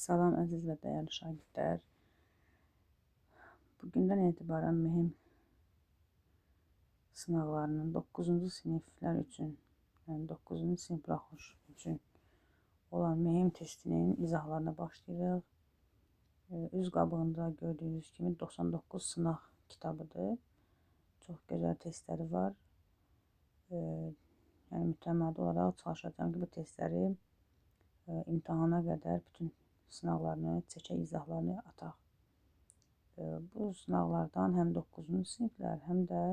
Salam əziz və dəyərli şagirdlər. Bugündən etibarən mühüm sınavlarının 9-cu siniflər üçün, yəni 9-cu sinif buraxılış üçün olan mühüm testinin izahlarına başlayırıq. Üz qabığında gördüyünüz kimi 99 sınaq kitabıdır. Çox gözəl testləri var. Yəni mütəmadi olaraq çalışacağım ki, bu testləri imtahana qədər bütün sınavlarını, çəkə izahlarını ataq. Bu sınavlardan həm 9-cu siniflər, həm də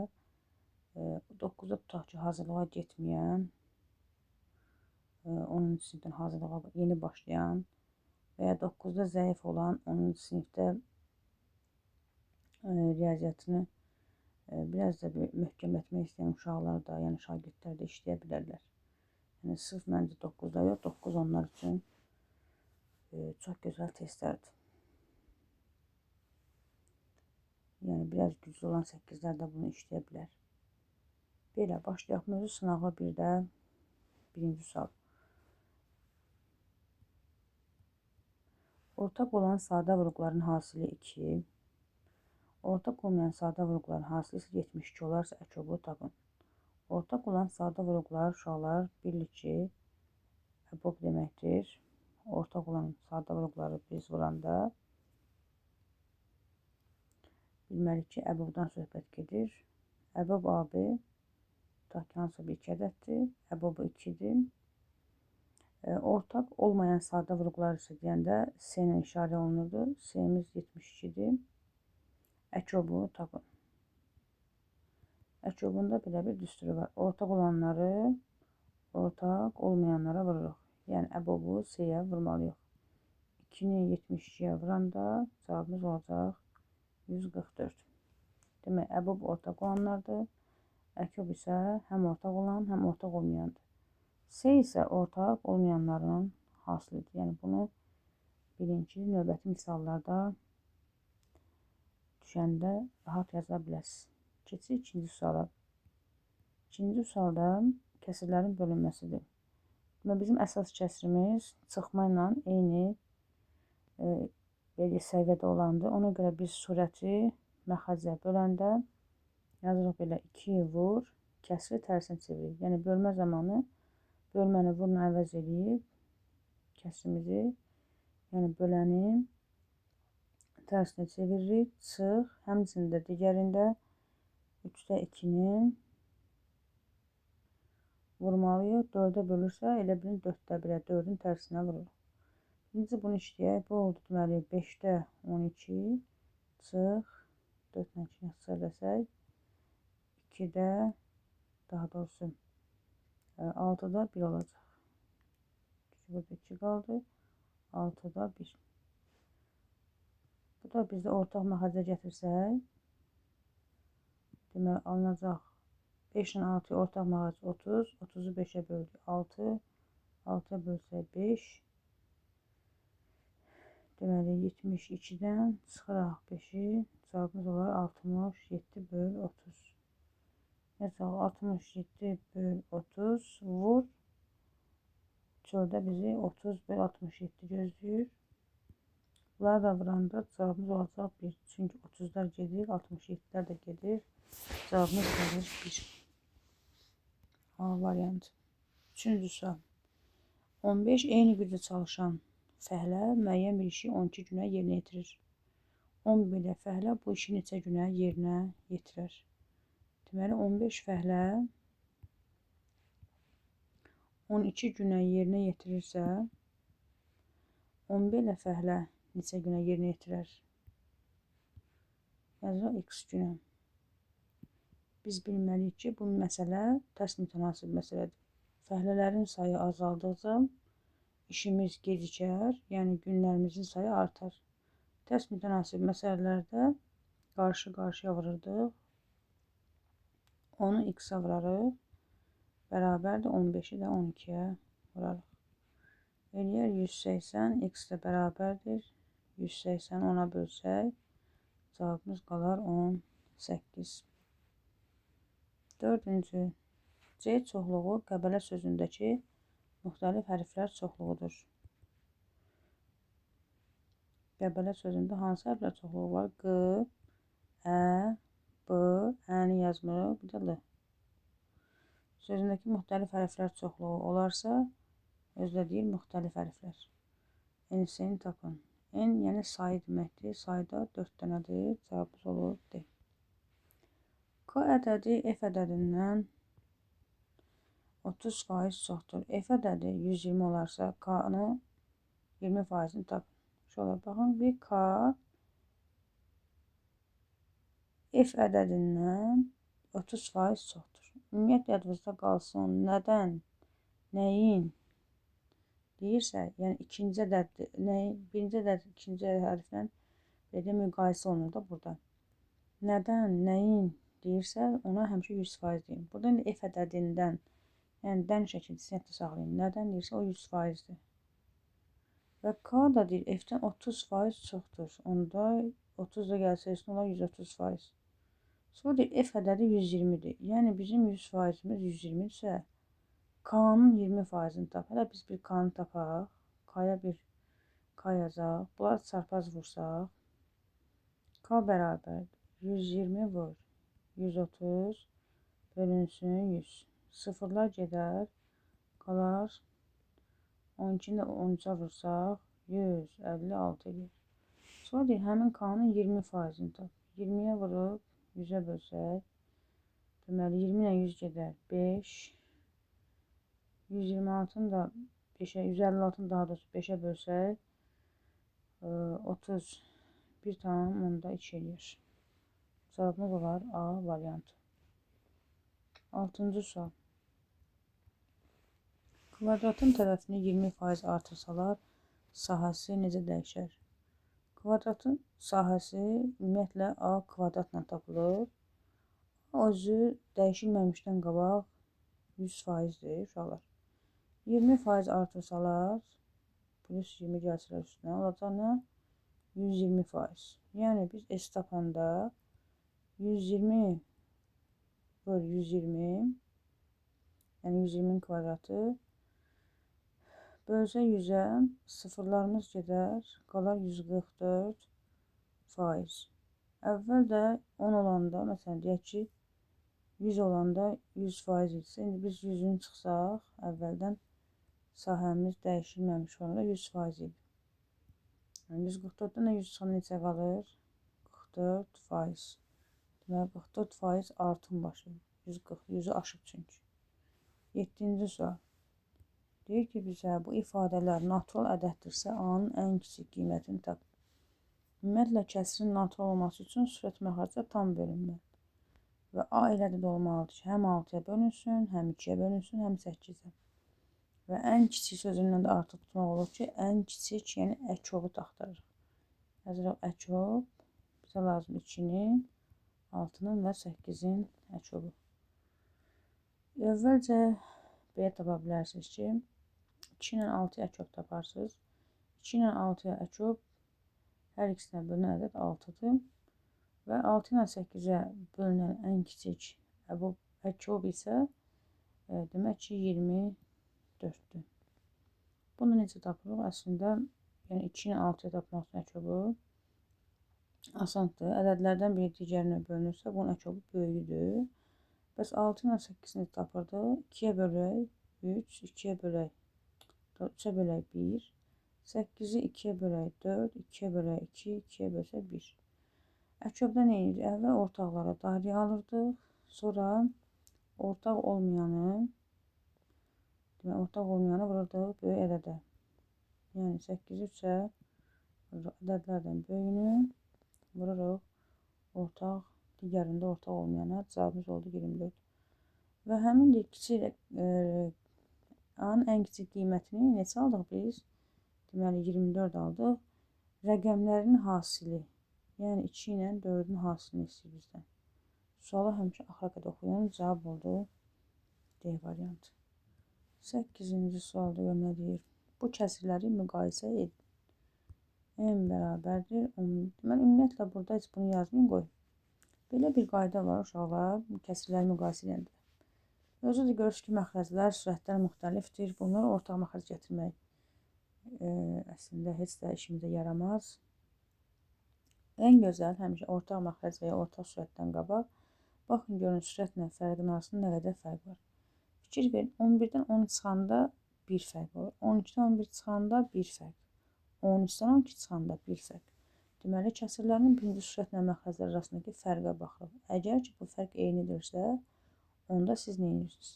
9-da tutaq ki, hazırlığa getməyən, 10-cu sinifdən hazırlığa yeni başlayan və ya 9-da zəif olan 10-cu sinifdə riyaziyyatını biraz da möhkəm etmək istəyən uşaqlar da, yəni şagirdlər də işləyə bilərlər. Yəni sırf məncə 9-da yox, 9 onlar üçün çox gözəl testlərdir. Yəni biraz güclü olan 8-lər də bunu işləyə bilər. Belə başlayaq. Mövzu sınağı 1-də birinci sual. Ortaq olan sadə vurğuların hasili 2. Ortaq olmayan sadə vurğuların hasili isə 72 olarsa əkobu tapın. Ortaq olan sadə vurğular uşaqlar bilir ki, əbob deməkdir. Ortaq olan sadə vurğuları biz vuranda bilməliyik ki, əbobdan söhbət gedir. Əbob AB tutaq ki, hansısa bir 2 ədəddir. Əbobu 2-dir. Ortaq olmayan sadə vurğular isə deyəndə S ilə işarə olunurdu. S-miz 72-dir. Əkobu tapın. Əkobunda belə bir düsturu var. Ortaq olanları ortaq olmayanlara vururuq. Yəni əbobu S-yə vurmalıyıq. 2-ni 72-yə vuranda cavabımız olacaq 144. Demək, əbob ortaq olanlardır. Əkob isə həm ortaq olan, həm ortaq olmayandır. S isə ortaq olmayanların hasilidir. Yəni bunu bilin ki, növbəti misallarda düşəndə rahat yaza biləsiniz. Keçirik ikinci suala. İkinci sualda kəsirlərin bölünməsidir. Bizim əsas kəsirimiz çıxma ilə eyni belə səviyyədə olandır. Ona görə biz surəti məxərcə böləndə yazırıq belə 2 vur, kəsiri tərsinə çevirir. Yəni bölmə zamanı bölməni vurla əvəz edib kəsirimizi, yəni böləni tərsinə çeviririk, çıx, həmçində digərində 3-də 2-ni vurmalıyıq. 4-ə bölürsə, elə bilin 4-də 1-ə, 4-ün tərsinə vururuq. Birinci bunu işləyək. Bu oldu deməli 5-də 12 çıx 4-lə 2-ni çıxar desək 2-də daha doğrusu 6-da 1 olacaq. Burada 2 qaldı. 6-da 1. Bu da bizdə ortaq məxərcə gətirsək deməli alınacaq 5 ilə 6 ortaq məxərc 30. 30-u 5-ə böldük 6. 6-ya bölsək 5. Deməli 72-dən çıxıraq 5-i, cavabımız olar 67 böl 30. Yazaq 67 böl 30 vur. Çöldə bizi 30 böl 67 gözləyir. Bunları da vuranda cavabımız olacaq 1. Çünki 30'lar gedir, 67'lər də gedir. Cavabımız gəlir 1. A variantı. Üçüncü sual. 15 eyni gücdə çalışan fəhlə müəyyən bir işi 12 günə yerinə yetirir. 11 ilə fəhlə bu işi neçə günə yerinə yetirər? Deməli 15 fəhlə 12 günə yerinə yetirirsə 11 ilə fəhlə neçə günə yerinə yetirər? Yazırıq x günə. Biz bilməliyik ki, bu məsələ tərs mütənasib məsələdir. Fəhlələrin sayı azaldıqca işimiz gecikər, yəni günlərimizin sayı artar. Tərs mütənasib məsələlərdə qarşı-qarşıya vururdıq. Onu x-a vurarıq. Bərabərdir 15-i də 12-yə vurarıq. Eləyər 180, x də bərabərdir. 180 10-a bölsək, cavabımız qalar 18. Dördüncü. C çoxluğu Qəbələ sözündəki müxtəlif hərflər çoxluğudur. Qəbələ sözündə hansı hərflər çoxluğu var? Q, Ə, B, Ə-ni yazmırıq, bir də L. Sözündəki müxtəlif hərflər çoxluğu olarsa, özdə deyil müxtəlif hərflər. N-sini tapın. N yəni sayı deməkdir. Sayda 4 dənədir. Cavabımız olur D. K ədədi F ədədindən 30% çoxdur. F ədədi 120 olarsa, K-nı 20%-ni tapın. Şöyle baxın, bir K F ədədindən 30% çoxdur. Ümumiyyətlə yadınızda qalsın. Nədən, nəyin deyirsə, yəni ikinci ədəd, birinci ədəd ikinci hərflə belə müqayisə olunur da burada. Nədən, nəyin deyirsə, ona həmişə 100% deyin. Burada indi F ədədindən, yəni dən şəkilçisini yadda saxlayın. Nədən deyirsə, o 100%-dir. Və K da deyir, F-dən 30% çoxdur. Onda 30 da gəlsə, üstün olar 130%. Sonra deyir, F ədədi 120-dir. Yəni bizim 100%-imiz 120-dirsə, K-nın 20%-ni tap. Hələ biz bir K-nı tapaq. K-ya bir K yazaq. Bunları çarpaz vursaq. K bərabər 120 vur 130 bölünsün 100. Sıfırlar gedər. Qalar 12-ni də 13-ə vursaq 156 edir. Sonra deyir, həmin K-nın 20%-ni tap. 20-yə vurub 100-ə bölsək. Deməli, 20 ilə 100 gedər 5. 126-nı da 5-ə, 156-nı daha doğrusu 5-ə bölsək 31,2 edir. Cavabımız olar A variantı. 6-cı sual. Kvadratın tərəfini 20% artırsalar, sahəsi necə dəyişər? Kvadratın sahəsi ümumiyyətlə A kvadratla tapılır. Özü dəyişilməmişdən qabaq 100%-dir uşaqlar. 20% artırsalar, plus 20 gəlsələr üstünə, olacaq nə? 120%. Yəni biz S tapanda 120 böl 120, yəni 120-nin kvadratı bölsə 100-ə, sıfırlarımız gedər, qalar 144%. Əvvəl də 10 olanda, məsələn, deyək ki, 100 olanda 100% idisə, indi biz 100-ünü çıxsaq, əvvəldən sahəmiz dəyişilməmiş olanda 100% idi. Yəni 144-dən də 100 çıxanda neçə qalır? 44%. Deməli, 44% artım başlayır. 100-ü aşıb çünki. 7-ci sual. Deyir ki, bizə bu ifadələr natural ədəddirsə, A-nın ən kiçik qiymətini tap. Ümumiyyətlə, kəsirin natural olması üçün sürət məxrəcə tam bölünməlidir. Və A elə də olmalıdır ki, həm 6-ya bölünsün, həm 2-yə bölünsün, həm 8-ə. Və ən kiçik sözündən də artıq tutmaq olur ki, ən kiçik, yəni əkovu axtarırıq. Yazırıq əkov, bizə lazım 2-nin, 6-nın və 8-in əkovu. Əvvəlcə belə tapa bilərsiniz ki, 2 ilə 6-ya əkov taparsınız. 2 ilə 6-ya əkov hər ikisinə bölünən ədəd 6-dır. Və 6 ilə 8-ə bölünən ən kiçik əkov isə demək ki, 24-dür. Bunu necə tapırıq? Əslində, yəni 2 ilə 6-ya tapmaq üçün əkovu asandır. Ədədlərdən biri digərinə bölünürsə, bunun əkovu böyüdür. Bəs 6 ilə 8-ni tapırdıq. 2-yə bölək 3, 2-yə bölək 3-ə bölək 1, 8-i 2-yə bölək 4, 2-yə bölək 2, 2-yə bölsək 1. Əkovda nə edir? Əvvəl ortaqlara dairə alırdıq, sonra ortaq olmayanı vururdıq böyük ədədə. Yəni 8-i 3-ə ədədlərdən böyüyünü vururuq ortaq, digərində ortaq olmayana. Cavabımız oldu 24. Və həmin kiçik A-nın ən kiçik qiymətini neçə aldıq biz? Deməli 24 aldıq. Rəqəmlərin hasili, yəni 2 ilə 4-ün hasilini istəyir bizdən. Sualı həmişə axıra qədər oxuyun. Cavab oldu D variantı. 8-ci sualda nə deyir? Bu kəsirləri müqayisə edin. M bərabərdir 10. Deməli, ümumiyyətlə burada heç bunu yazmayın, qoy. Belə bir qayda var uşaqlar, kəsirləri müqayisə edəndə. Özü də görürsünüz ki, məxrəclər, sürətlər müxtəlifdir. Bunları ortaq məxrəc gətirmək əslində heç də işimizə yaramaz. Ən gözəl həmişə ortaq məxrəc və ya ortaq sürətdən qabaq. Baxın görün sürətlə fərqin arasında nə qədər fərq var. Fikir verin, 11-dən 10 çıxanda bir fərq olur. 12-dən 11 çıxanda bir fərq. 13-dən 12 çıxanda bir fərq. Deməli, kəsirlərin birinci sürətlə məxrəclər arasındakı fərqə baxırıq. Əgər ki, bu fərq eynidirsə, onda siz nə edirsiniz?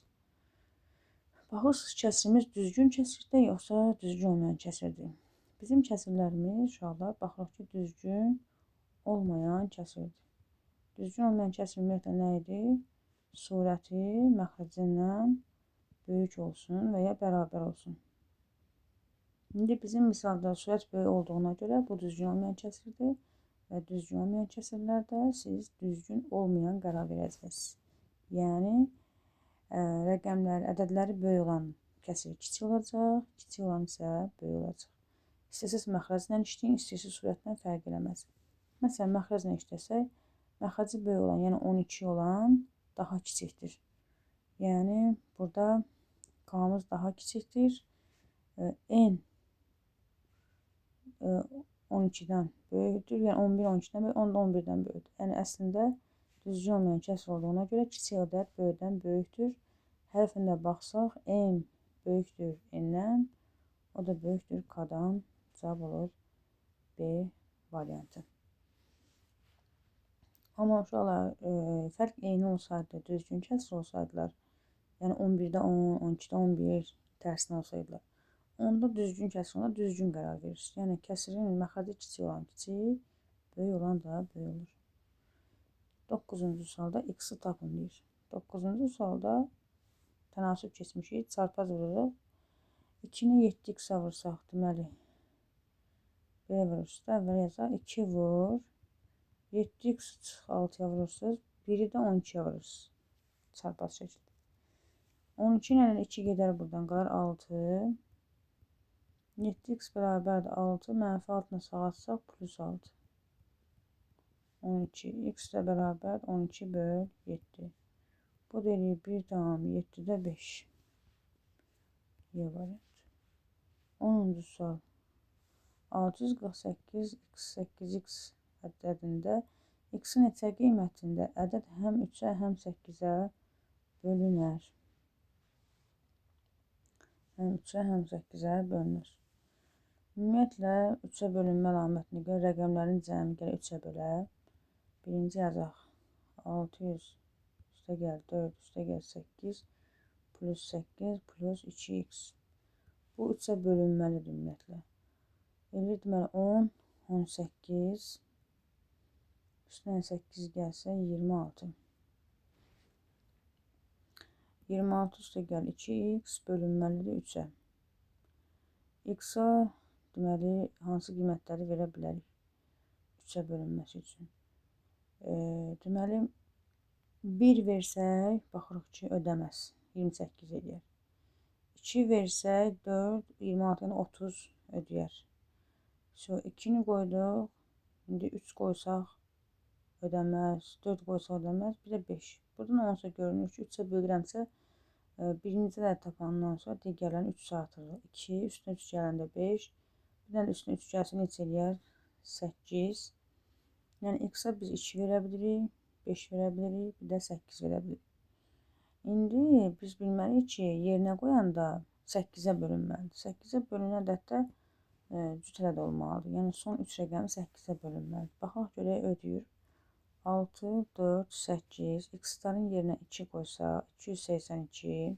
Baxırsınız, kəsirimiz düzgün kəsirdir, yoxsa düzgün olmayan kəsirdir. Bizim kəsirlərimiz, uşaqlar, baxırıq ki, düzgün olmayan kəsirdir. Düzgün olmayan kəsir ümumiyyətlə nə idi? Surəti məxrəcindən böyük olsun və ya bərabər olsun. İndi bizim misalda surət böyük olduğuna görə bu düzgün olmayan kəsirdir və düzgün olmayan kəsirlərdə siz düzgün olmayan qərar verəcəksiniz. Yəni, rəqəmlər, ədədləri böyük olan kəsir kiçik olacaq, kiçik olan isə böyük olacaq. İstəsəz məxrəclə işləyin, istəsəz surətlə fərq eləməz. Məsələn, məxrəclə işləsək, məxrəci böyük olan, yəni 12 olan daha kiçikdir. Yəni, burada K-mız daha kiçikdir. N 12-dən böyükdür, yəni 11 12-dən böyük, 10 da 11-dən böyükdür. Yəni, əslində düzgün olmayan kəsir olduğuna görə kiçik ədəd böyükdən böyükdür. Hərfində baxsaq, M böyükdür N-dən, o da böyükdür K-dan. Cavab olur B variantı. Amma uşaqlar, fərq eyni olsaydı, düzgün kəsir olsaydılar, yəni 11-də 10, 12-də 11 tərsinə olsaydılar, onda düzgün kəsir olanda düzgün qərar verirsiniz. Yəni, kəsirin məxrəci kiçik olan kiçik, böyük olan da böyük olur. 9-cu sualda x-i tapın deyir. 9-cu sualda tənasüb keçmişik, çarpaz vururuq. 2-ni 7x-ə vursaq, deməli, belə vurursunuz da, əvvəl yazaq, 2 vur, 7x 6-ya vurursunuz, 1-i də 12-yə vurursunuz. Çarpaz şəkildə. 12 ilə 2 gedər buradan, qalar 6. 7x bərabərdir 6, mənfi 6-la sağa atsaq, plus 6. 12, x də bərabər 12 böl 7. Bu da eləyir 1,7-də 5. Y variant. 10-cu sual. 648 x8x ədədində x-in neçə qiymətində ədəd həm 3-ə, həm 8-ə bölünər. Həm 3-ə, həm 8-ə bölünür. Ümumiyyətlə, 3-ə bölünmə əlamətinə görə rəqəmlərin cəmi gəlir 3-ə bölə. Birinci yazaq. 600 üstə gəl 4 üstə gəl 8 plus 8 plus 2x. Bu 3-ə bölünməlidir ümumiyyətlə. Eləyir deməli 10, 18, üstünə 8 gəlsə 26. 26 üstə gəl 2x bölünməlidir 3-ə. X-a deməli hansı qiymətləri verə bilərik 3-ə bölünməsi üçün. Deməli 1 versək, baxırıq ki, ödəməz. 28 edir. 2 versək 4, 26, yəni 30 ödəyər. 2-ni qoyduq. İndi 3 qoysaq ödəməz. 4 qoysaq ödəməz. Bir də 5. Buradan olsa görünür ki, 3-ə bölürəmsə, birinci də tapandan sonra digərlərini 3 artırırıq. 2, üstünə 3 gələndə 5. Bir də üstünə 3 gəlsə neçə eləyər? 8. Yəni, x-a biz 2 verə bilirik, 5 verə bilirik, bir də 8 verə bilirik. İndi biz bilməliyik ki, yerinə qoyanda 8-ə bölünməlidir. 8-ə bölünən ədəddə cüt ədəd olmalıdır. Yəni, son 3 rəqəmi 8-ə bölünməlidir. Baxaq görək ödəyir. 6, 4, 8. X-ların yerinə 2 qoysaq, 282.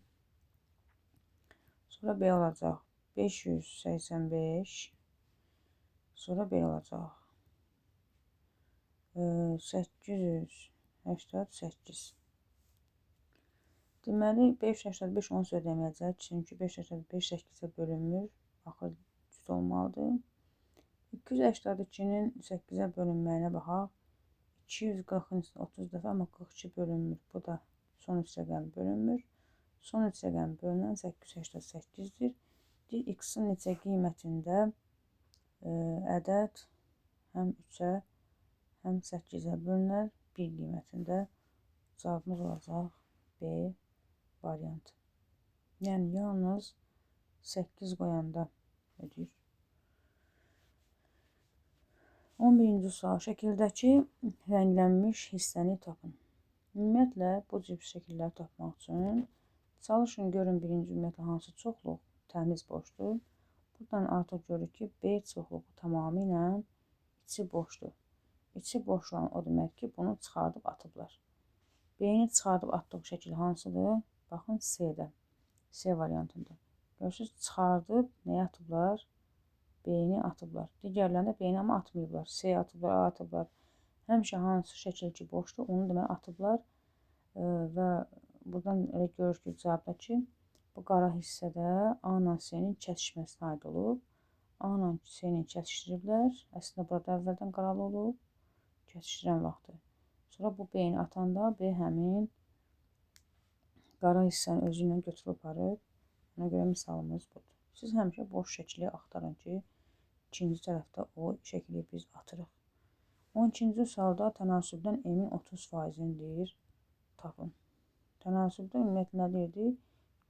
Sonra B olacaq. 585. Sonra B olacaq. 888. Deməli, 585 onsuz ödəməyəcək. Çünki 585 8-ə bölünmür. Axır cüt olmalıdır. 282-nin 8-ə bölünməyinə baxaq. 240-ın 30 dəfə, amma 42 bölünmür. Bu da son 3 rəqəmi bölünmür. Son 3 rəqəmi bölünən 888-dir. X-in neçə qiymətində ədəd həm 3-ə, həm 8-ə bölünər. 1 qiymətində cavabımız olacaq B variantı. Yəni, yalnız 8 qoyanda ödəyir. 11-ci sual. Şəkildəki rənglənmiş hissəni tapın. Ümumiyyətlə, bu cür şəkilləri tapmaq üçün çalışın, görün birinci ümumiyyətlə hansı çoxluq təmiz boşdur. Buradan artıq görürük ki, B çoxluğu tamamilə içi boşdur. İçi boş olan o demək ki, bunu çıxardıb atıblar. B-ni çıxardıb atdıq şəkil hansıdır? Baxın, C-də. C variantında. Görürsünüz, çıxardıb nəyə atıblar? B-ni atıblar. Digərlərində B-ni amma atmayıblar. C atıblar, A atıblar. Həmişə hansı şəkil ki boşdur, onu deməli atıblar. Və buradan elə görürük ki, cavabda ki, bu qara hissədə A ilə C-nin kəsişməsinə aid olub. A ilə C-ni kəsişdiriblər. Əslində burada əvvəldən qaralı olub. Kəsişdirən vaxtı. Sonra bu B-ni atanda B həmin qara hissəni özü ilə götürüb aparıb. Ona görə misalımız budur. Siz həmişə boş şəkili axtarın ki, ikinci tərəfdə o şəkili biz atırıq. 12-ci sualda tənasübdən M-in 30%-ni deyir, tapın. Tənasübdə ümumiyyətlə nə deyirdik?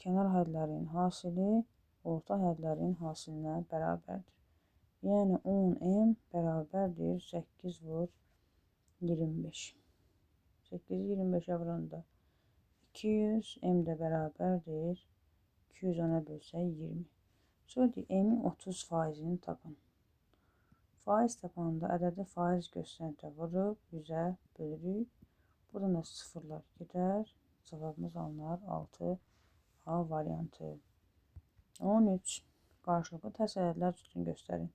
Kənar hədlərin hasili orta hədlərin hasilinə bərabərdir. Yəni 10M bərabərdir 8 vur 25. 8-i 25-ə vuranda 200, M də bərabərdir 210-a bölsək 20. Sonra deyir, M-in 30%-ni tapın. Faiz tapanda ədədi faiz göstərəndə vurub 100-ə bölürük. Buradan da sıfırlar gedər. Cavabımız alınar 6A variantı. 13. Qarşılıqlı təsərrüflər düzgün göstərin.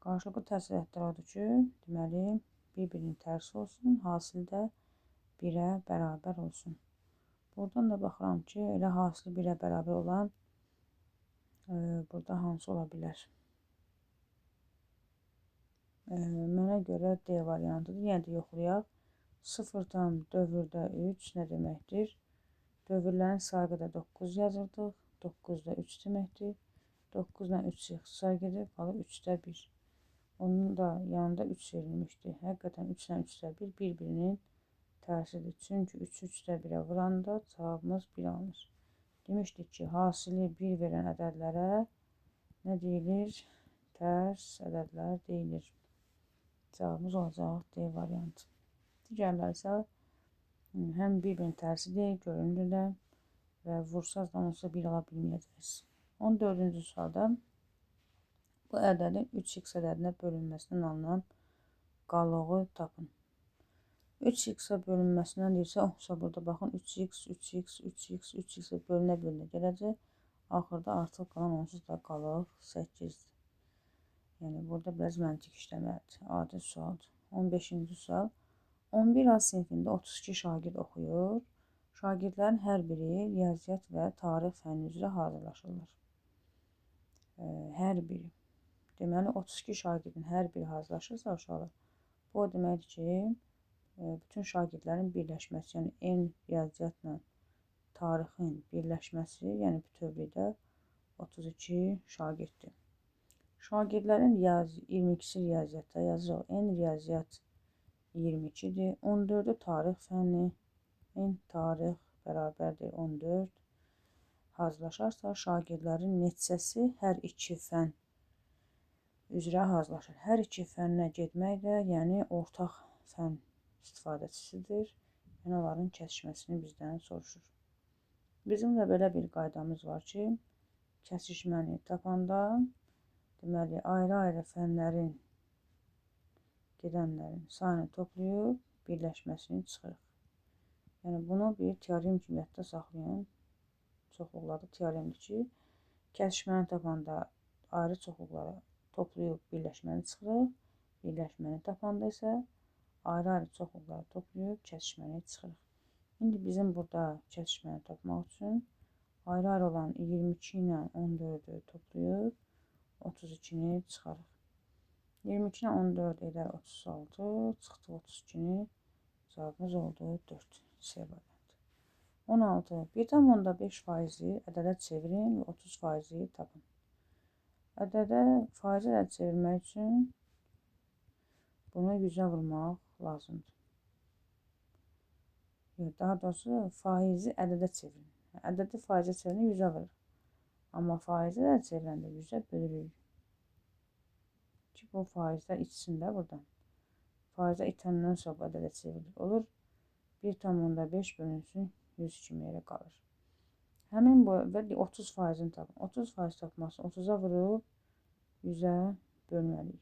Qarşılıqlı təsərrüflər odur ki, deməli, bir-birinin tərsi olsun, hasil də 1-ə bərabər olsun. Buradan da baxıram ki, elə hasili 1-ə bərabər olan burada hansı ola bilər? Mənə görə D variantıdır. Yəni də yoxlayaq. 0-dan dövrdə 3 nə deməkdir? Dövrlərin sayğı da 9 yazırdıq. 9 da 3 deməkdir. 9-dan 3 ixtisar gedir, qalır 3-də 1. Onun da yanında 3 verilmişdir. Həqiqətən 3-dən 3-də 1 bir-birinin tərsidir. Çünki 3-ü 3-də 1-ə vuranda cavabımız 1 alınır. Demişdik ki, hasili 1 verən ədədlərə nə deyilir? Tərs ədədlər deyilir. Cavabımız olacaq D variantı. Digərlər isə həm bir-birinin tərsi deyil, görünürlər və vursaz da olsa 1 ala bilməyəcəksiniz. 14-cü sualda bu ədədin 3x ədədinə bölünməsindən alınan qalığı tapın. 3x-ə bölünməsindən deyirsə, burada baxın 3x, 3x, 3x, 3x bölünə gələcək. Axırda artıq qalan onsuz da qalıq 8-dir. Yəni, burada biraz məntiq işləməlidir. Adi sualdır. 15-ci sual. 11A sinifində 32 şagird oxuyur. Şagirdlərin hər biri riyaziyyat və tarix fənni üzrə hazırlaşırlar. Hər biri. Deməli, 32 şagirdin hər biri hazırlaşırsa uşaqlar, bu o deməkdir ki, bütün şagirdlərin birləşməsi, yəni eyni riyaziyyatla tarixin birləşməsi, yəni bütövlükdə 32 şagirddir. Şagirdlərin 22-si riyaziyyatda yazırıq. Eyni riyaziyyat 22-dir. 14-ü tarix fənni, eyni tarix bərabərdir 14. Hazırlaşarsa, şagirdlərin neçəsi hər iki fənn üzrə hazırlaşır. Hər iki fənnə getmək də, yəni ortaq fənn istifadəçisidir. Yəni, onların kəsişməsini bizdən soruşur. Bizim də belə bir qaydamız var ki, kəsişməni tapanda, deməli, ayrı-ayrı fənnlərin gedənlərin sayını toplayıb, birləşməsini çıxırıq. Yəni, bunu bir teorem kimi yadda saxlayın. Çoxluqlarda teoremdir ki, kəsişməni tapanda ayrı çoxluqları toplayıb, birləşməni çıxırıq. Birləşməni tapanda isə ayrı-ayrı çoxluqları toplayıb, kəsişməni çıxırıq. İndi bizim burada kəsişməni tapmaq üçün ayrı-ayrı olan 22 ilə 14-ü toplayıb 32-ni çıxarıq. 22 ilə 14 edər 36, çıxdı 32-ni, cavabımız oldu 4. C variantı. 16. 1,5%-i ədədə çevirin və 30%-i tapın. Faizi ədədə çevirmək üçün bunu 100-ə vurmaq lazımdır. Daha doğrusu, faizi ədədə çevirin. Ədədi faizə çevirin 100-ə vurur. Amma faizi ədədə çevirəndə 100-ə bölürük. Ki, bu faizler içsində buradan. Faizə itəndən sonra ədədə çevrilir. Olur 1,5 bölünsün 100 kimi yerə qalır. Həmin bu və 30%-ni tapın. 30% tapması 30-a vurub 100-ə bölməliyik.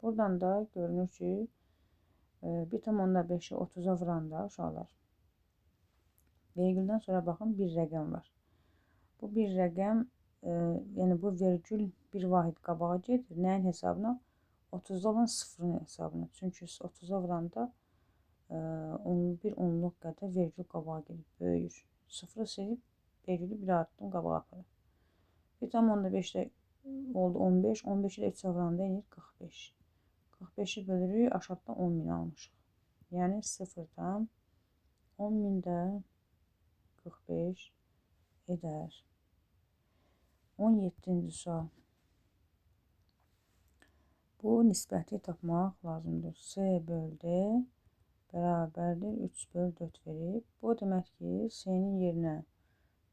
Buradan da görünür ki 1,5-i 30-a vuranda uşaqlar vergüldən sonra baxın bir rəqəm var. Bu bir rəqəm yəni bu vergül bir vahid qabağa gedir. Nəyin hesabına? 30'da olan sıfırın hesabına. Çünki 30'a vuranda bir onluq qədər vergül qabağa gedir, böyüyür. Sıfırı silib vergülü bir addım qabağa aparır. 1,5'də oldu 15. 15'i də 3'ə vuranda inir 45. 45'i bölürük, aşağıdan 10.000 almışıq. Yəni 0'dan 10.000'də 45 eder. 17-ci sual. Bu nisbəti tapmaq lazımdır. C böl D bərabərdir 3 böl 4 verib. Bu demək ki, C-nin yerinə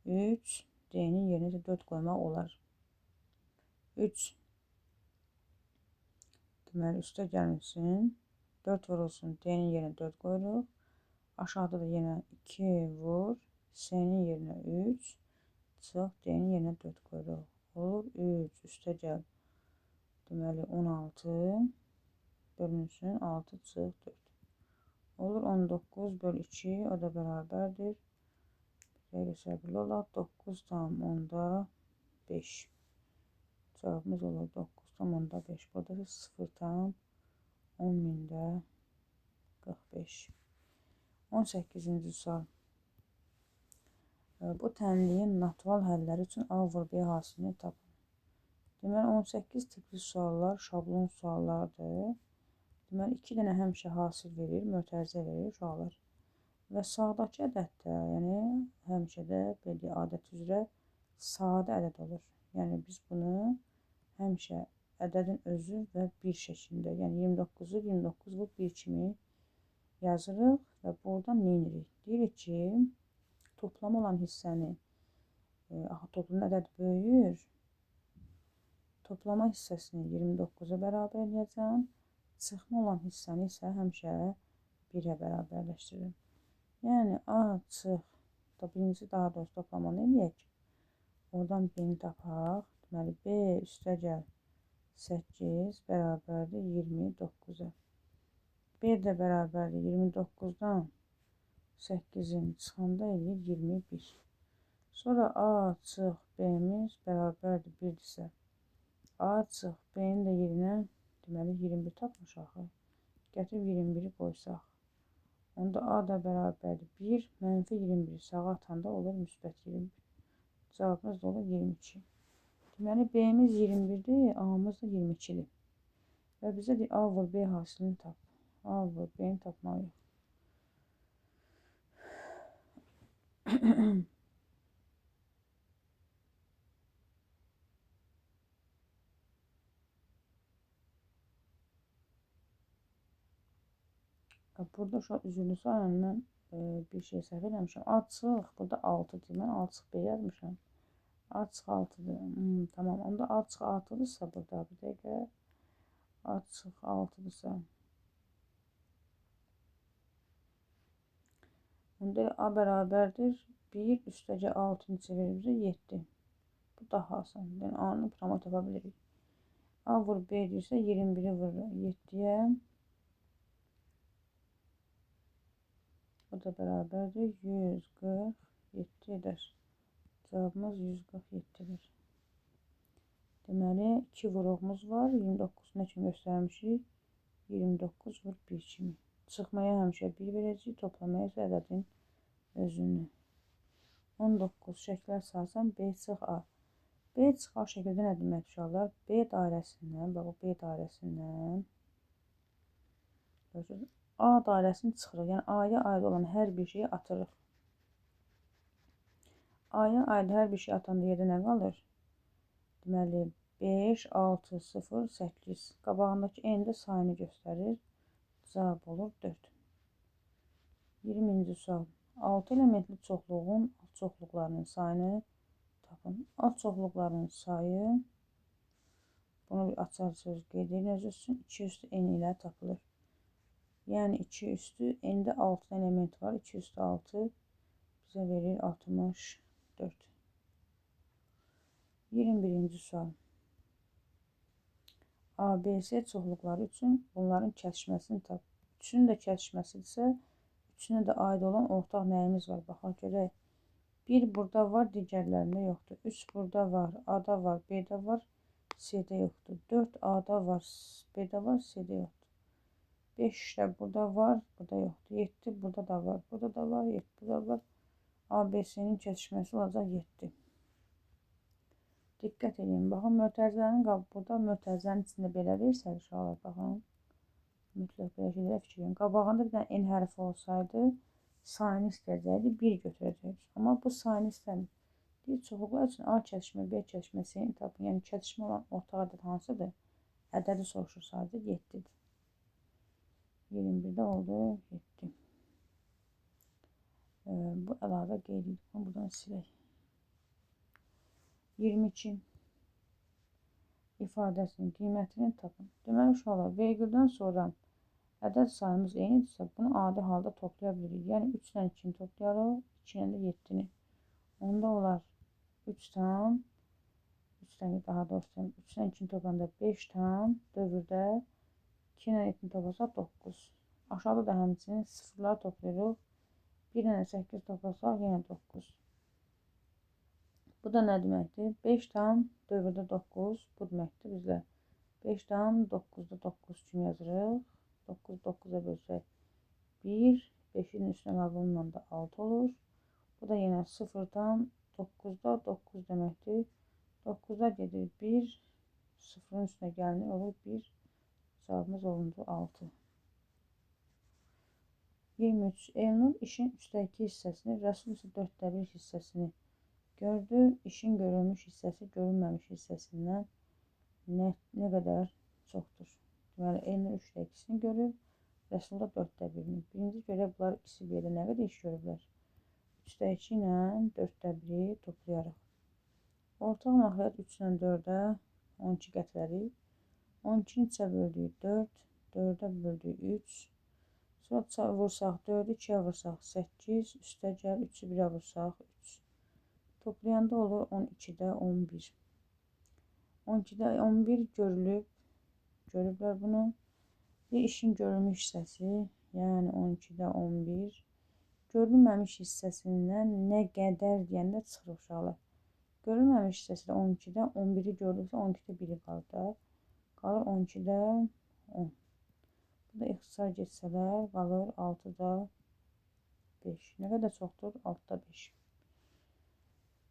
3, D-nin yerinə 4 qoymaq olar. 3 deməli üstə gəlmişsin. 4 vurulsun, D-nin yerinə 4 qoyuruq. Aşağıda da yenə 2 vur, C-nin yerinə 3, çıx, D-nin yerinə 4 qoyuruq. Olur 3 üstə gəl. Deməli 16 bölünsün 6 çıx 4. Olur 19 böl 2, o da bərabərdir. Səbirli olaq 9,5. Cavabımız olur 9,5. Burada da 0,10.000'də 45. 18-ci sual. Bu tənliyin natural həlləri üçün A vur B hasilini tapın. Deməli 18 tipli suallar şablon suallardır. Deməli 2 dənə həmişə hasil verir, mötərizə verir uşaqlar. Və sağdakı ədəddə, yəni həmişə də belə adət üzrə sadə ədəd olur. Yəni biz bunu həmişə ədədin özü və bir şəklində, yəni 29'u 29 vur 1 kimi yazırıq və buradan nə edirik? Deyirik ki, toplam olan hissəni, toplam ədəd böyüyür. Toplama hissəsini 29'a bərabər edəcəm. Çıxma olan hissəni isə həmişə 1'ə bərabərləşdirirəm. Yəni A çıx da birinci daha doğrusu toplamanı eləyək. Oradan B-ni tapaq. Deməli B üstə gəl 8 bərabərdir 29'a. B də bərabərdir 29'dan 8'in çıxanda eləyir 21. Sonra A çıx B-miz bərabərdir 1-dirsə. A çıx B-nin də yerinə deməli 21 tapmışıq. Gətirib 21'i qoysaq. Onda A da bərabərdir 1 mənfi 21 sağa atanda olur müsbət 21. Cavabımız da olur 22. Deməli B-miz 21'dir, A-mız da 22'dir. Və bizə deyir A vur B hasilini tap. A vur B-ni tapmalıyıq. Burada şu an üzülü sayın mən bir şey səhv eləmişəm. A çıx, burada 6'dır. Mən A çıx B yazmışam. A çıx 6'dır. Tamam. Onda A çıx 6'dırsa burada bir dəqiqə. A çıx 6'dırsa. Onda A bərabərdir. 1 üstəcə 6'nı çevirir bizə 7. Bu daha asan. Yəni A-nı prama tapa bilirik. A vur B deyirsə 21'i vur 7'yə. O da bərabərdir 147 eder. Cavabımız 147'dir. Deməli 2 vuruğumuz var. 29 nə kimi göstərmişik? 29 vur 1 kimi. Çıxmaya həmişə 1 verəcəyik. Toplamaya isə ədədin özünü. 19 şəklər salsam B çıx A. B çıx A şəkildə nə demək uşaqlar? B dairəsindən, bax bu B dairəsindən A dairəsini çıxırıq. Yəni A-ya aid olan hər bir şeyi atırıq. A-ya aid hər bir şey atanda yerdə nə qalır? Deməli 5, 6, 0, 8. Qabağındakı N-də sayını göstərir. Cavab olur 4. 20-ci sual. 6 elementli çoxluğun alt çoxluqlarının sayını tapın. Alt çoxluqlarının sayı Bunu bir açar söz qeyd edin özünüz üçün. 2 üstü n ilə tapılır. Yəni 2 üstü n'də 6 element var. 2 üstü 6 bizə verir 64. 21-ci sual. ABC çoxluqları üçün bunların kəsişməsini tap. Üçünün də kəsişməsidirsə, üçünə də aid olan ortaq nəyimiz var? Baxaq görək. 1 burada var, digərlərində yoxdur. 3 burada var, A-da var, B-də var, C-də yoxdur. 4 A-da var, B-də var, C-də yoxdur. 5 də burada var, burada yoxdur. 7 burada da var, burada da var, 7 burada var. ABC-nin kəsişməsi olacaq 7. Diqqət edin. Baxın, mötərizənin burada mötərizənin içində belə versək, uşaqlar, baxın. Mütləq belə şeylərə fikir verin. Qabağında bir dənə n hərfi olsaydı, sayını istəyəcəkdi, 1 götürəcəkdik. Amma bu sayını istəmir. Bir çoxluqlar üçün A kəsişmə, B kəsişmə, C-ni tapın. Yəni kəsişmə olan ortaq ədəd hansıdır? Ədədi soruşur sadəcə 7-dir. 21-də oldu 7. Bu əlavə qeyd edilib. Buradan silək. 22 ifadəsinin qiymətini tapın. Deməli, uşaqlar, vergüldən sonra ədəd sayımız eynidirsə, bunu adi halda toplaya bilirik. Yəni 3 ilə 2-ni toplayarıq, 2 ilə də 7-ni. Onda olar 3 tam, 3-dən daha doğrusu 3 ilə 2-ni toplayanda 5 tam, dövrdə 2 ilə 7-ni toplasaq 9. Aşağıda da həmçinin sıfırları toplayırıq. 1 ilə 8 toplasaq yenə 9. Bu da nə deməkdir? 5 tam, dövrdə 9, bu deməkdir bizdə. 5 tam, 9-da 9 kimi yazırıq. 9 9-a bölsək 1, 5-in üstünə əlavə olunanda 6 olur. Bu da yenə 0 tam 9-da 9 deməkdir. 9-da gedir 1, 0-ın üstünə gəlinir, olur 1. Cavabımız olundu 6. 23. Elnur işin 3-də 2 hissəsini, Rəsul isə 4-də 1 hissəsini gördü. İşin görülmüş hissəsi görünməmiş hissəsindən nə qədər çoxdur? Deməli, Elnur 3-də 2-sini görür, Rəsul da 4-də 1-ni. Birinci görə bunlar ikisi bir yerdə nə qədər iş görüblər? 3-də 2 ilə 4-də 1-i toplayarıq. Ortaq məxluqat 3 ilə 4-də 12 gətirərik. 12-ni 3-ə böldük 4, 4-ə böldük 3. Sonra vursaq 4-ü 2-yə vursaq 8, üstə gəl 3-ü 1-ə vursaq 3. Toplayanda olur 12-də 11. 12-də 11 görüblər bunu. Bir işin görülmüş hissəsi, yəni 12-də 11. Görülməmiş hissəsindən nə qədər deyəndə çıxır uşaqlar. Görülməmiş hissəsi də 12-də 11-i görülürsə 12-də 1-i qalır da. Qalır 12-də 10. Bu da ixtisar geçsələr qalır 6-da 5. Nə qədər çoxdur? 6-da 5.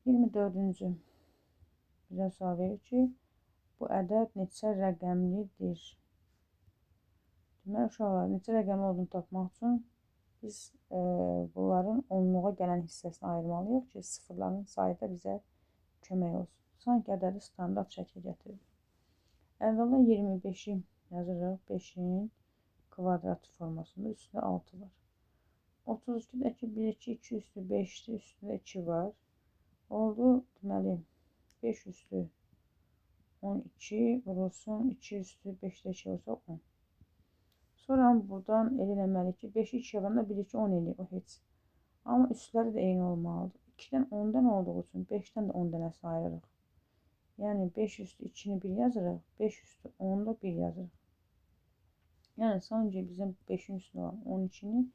24-cü bizə sual verir ki, bu ədəd neçə rəqəmlidir? Deməli, uşaqlar, neçə rəqəmli olduğunu tapmaq üçün biz bunların onluğa gələn hissəsini ayırmalıyıq ki, sıfırların sayı da bizə kömək olsun. Sanki ədədi standart şəklə gətirir. Əvvəla 25-i yazırıq. 5-in kvadrat formasında üstündə 6 var. 32-dəki 1-2, 2 üstü 5-dir, üstündə 2 var. Oldu, deməli, 5 üstü 12 vurulsun, 2 üstü 5-də 2 olsa 10. Sonra buradan eləməliyik ki, 5-i 2 yabanda 1-2 10 eləyir, o heç. Amma üstləri də eyni olmalıdır. 2-dən 10-dan olduğu üçün 5-dən də 10 dənəsini ayırırıq. Yəni 5 üstü 2-ni 1 yazırıq, 5 üstü 10-u da 1 yazırıq. Yəni sanki bizim 5-in üstünə olan 12-ni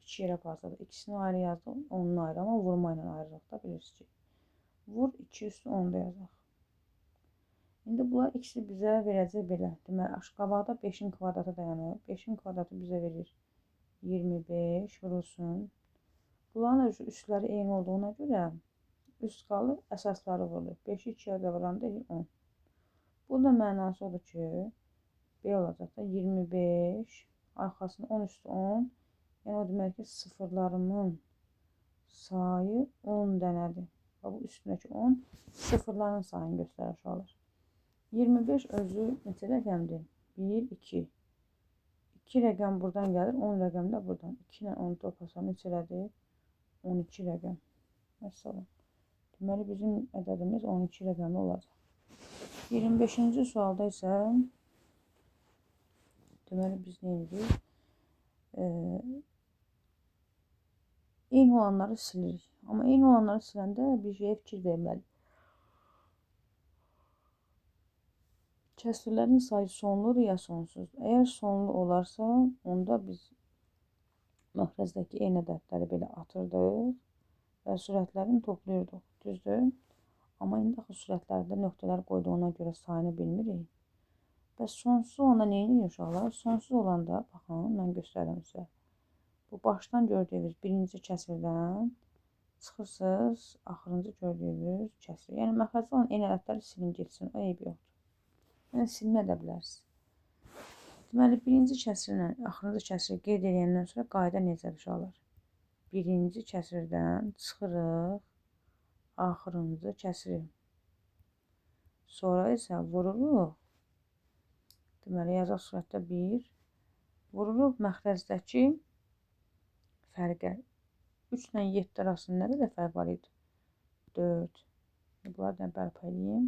2 yerə parçaladıq. İkisini ayrı yazdıq, 10-unu ayrı, amma vurma ilə ayırırıq da, bilirsiniz ki. Vur 2 üstü 10-da yazaq. İndi bunlar ikisi bizə verəcək belə. Deməli, qabaqda 5-in kvadratı dayanır. 5-in kvadratı bizə verir 25 vurulsun. Bunların üstləri eyni olduğuna görə üst qalır, əsasları vurulur. 5-i 2-yə də vuranda 10. Bunun da mənası odur ki, belə olacaq da 25 arxasında 10 üstü 10. Yəni o demək ki, sıfırlarımın sayı 10 dənədir. Bu üstündəki 10 sıfırların sayını göstərir uşaqlar. 25 özü neçə rəqəmdir? 1, 2. 2 rəqəm buradan gəlir, 10 rəqəm də buradan. 2 ilə 10 toplasaq neçədir? 12 rəqəm. Məsələn. Deməli, bizim ədədimiz 12 rəqəmli olacaq. 25-ci sualda isə deməli biz nə edirik? Eyni olanları silirik. Amma eyni olanları siləndə bir şeyə fikir verməliyik. Kəsrlərin sayı sonludur ya sonsuz. Əgər sonlu olarsa, onda biz məxrəzdəki eyni ədədləri belə atırdıq və sürətlərini toplayırdıq. Düzdür? Amma indi axı sürətlərdə nöqtələr qoyduğuna görə sayını bilmirik. Və sonsuz olanda nə edirik uşaqlar? Sonsuz olanda, baxın, mən göstərirəm sizə. Bu başdan gördüyünüz birinci kəsrdən çıxırsınız, axırıncı gördüyünüz kəsr. Yəni məxrəzdə olan eyni ədədləri silin getsin, o eyb yoxdur. Yəni silmə edə bilərsiniz. Deməli, birinci kəsrlə axırıncı kəsri qeyd edəndən sonra qayda necədir uşaqlar? Birinci kəsrdən çıxırıq, axırıncı kəsri. Sonra isə vururuq. Deməli, yazaq surətdə 1. Vururuq məxrəzdəki fərqə. 3 ilə 7 arasında nə qədər fərq var idi? 4. Bunlardan bərpa edeyim.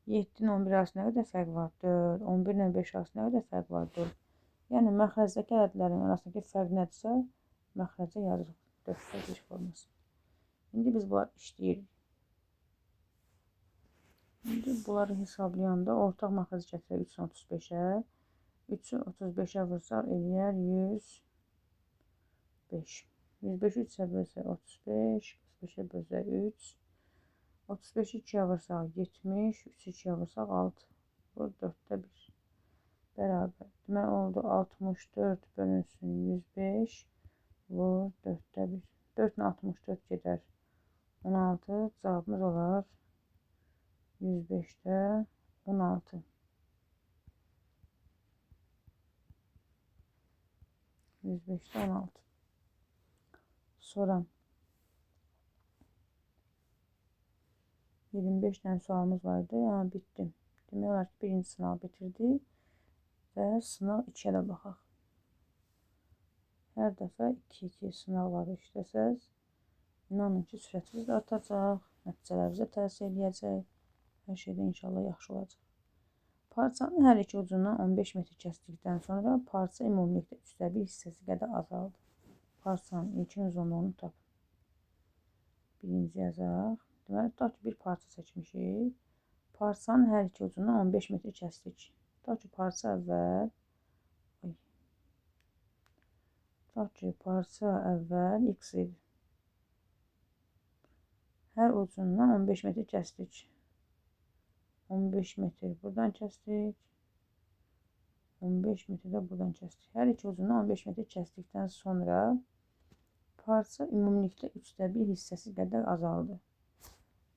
7 ilə 11 arasında nə qədər fərq var? 4. 11 ilə 5 arasında nə qədər fərq var? 4. Yəni, məxrəzdəki ədədlərin arasındakı fərq nədirsə, məxrəcə yazırıq. 4 forması. İndi biz bunları işləyirik. İndi bunları hesablayanda ortaq məxrəc gətirək 3-ü 35-ə. 3-ü 35-ə vursaq eləyər 105. 105-i 3-ə bölsək 35, 35-ə bölsək 3. 35-i 2-yə vursaq 70, 3-ü 2-yə vursaq 6. Vur 4-də 1. Bərabər. Deməli, oldu 64 bölünsün 105. Vur 4-də 1. 4 ilə 64 gedər. 16. Cavabımız olar 105-də 16. 105-də 16. Sonra 25 dənə sualımız vardı. Yəni, bitdi. Demək olar ki, birinci sınağı bitirdik və sınaq 2-yə də baxaq. Hər dəfə 2-2 sınaqları işləsəz, inanın ki, sürətiniz də artacaq, nəticələrinizə təsir edəcək, hər şeydə inşallah yaxşı olacaq. Parçanın hər iki ucundan 15 metr kəsdikdən sonra parça ümumilikdə 1/3 hissəsi qədər azaldı. Parçanın ilkin uzunluğunu tapın. Birinci yazaq. Deməli, tutaq ki, bir parça çəkmişik. Parçanın hər iki ucundan 15 metr kəsdik. Tutaq ki, parça əvvəl x idi. Hər ucundan 15 metr kəsdik. 15 metr buradan kəsdik. 15 metr də buradan kəsdik. Hər iki ucundan 15 metr kəsdikdən sonra parça ümumilikdə 1/3 hissəsi qədər azaldı.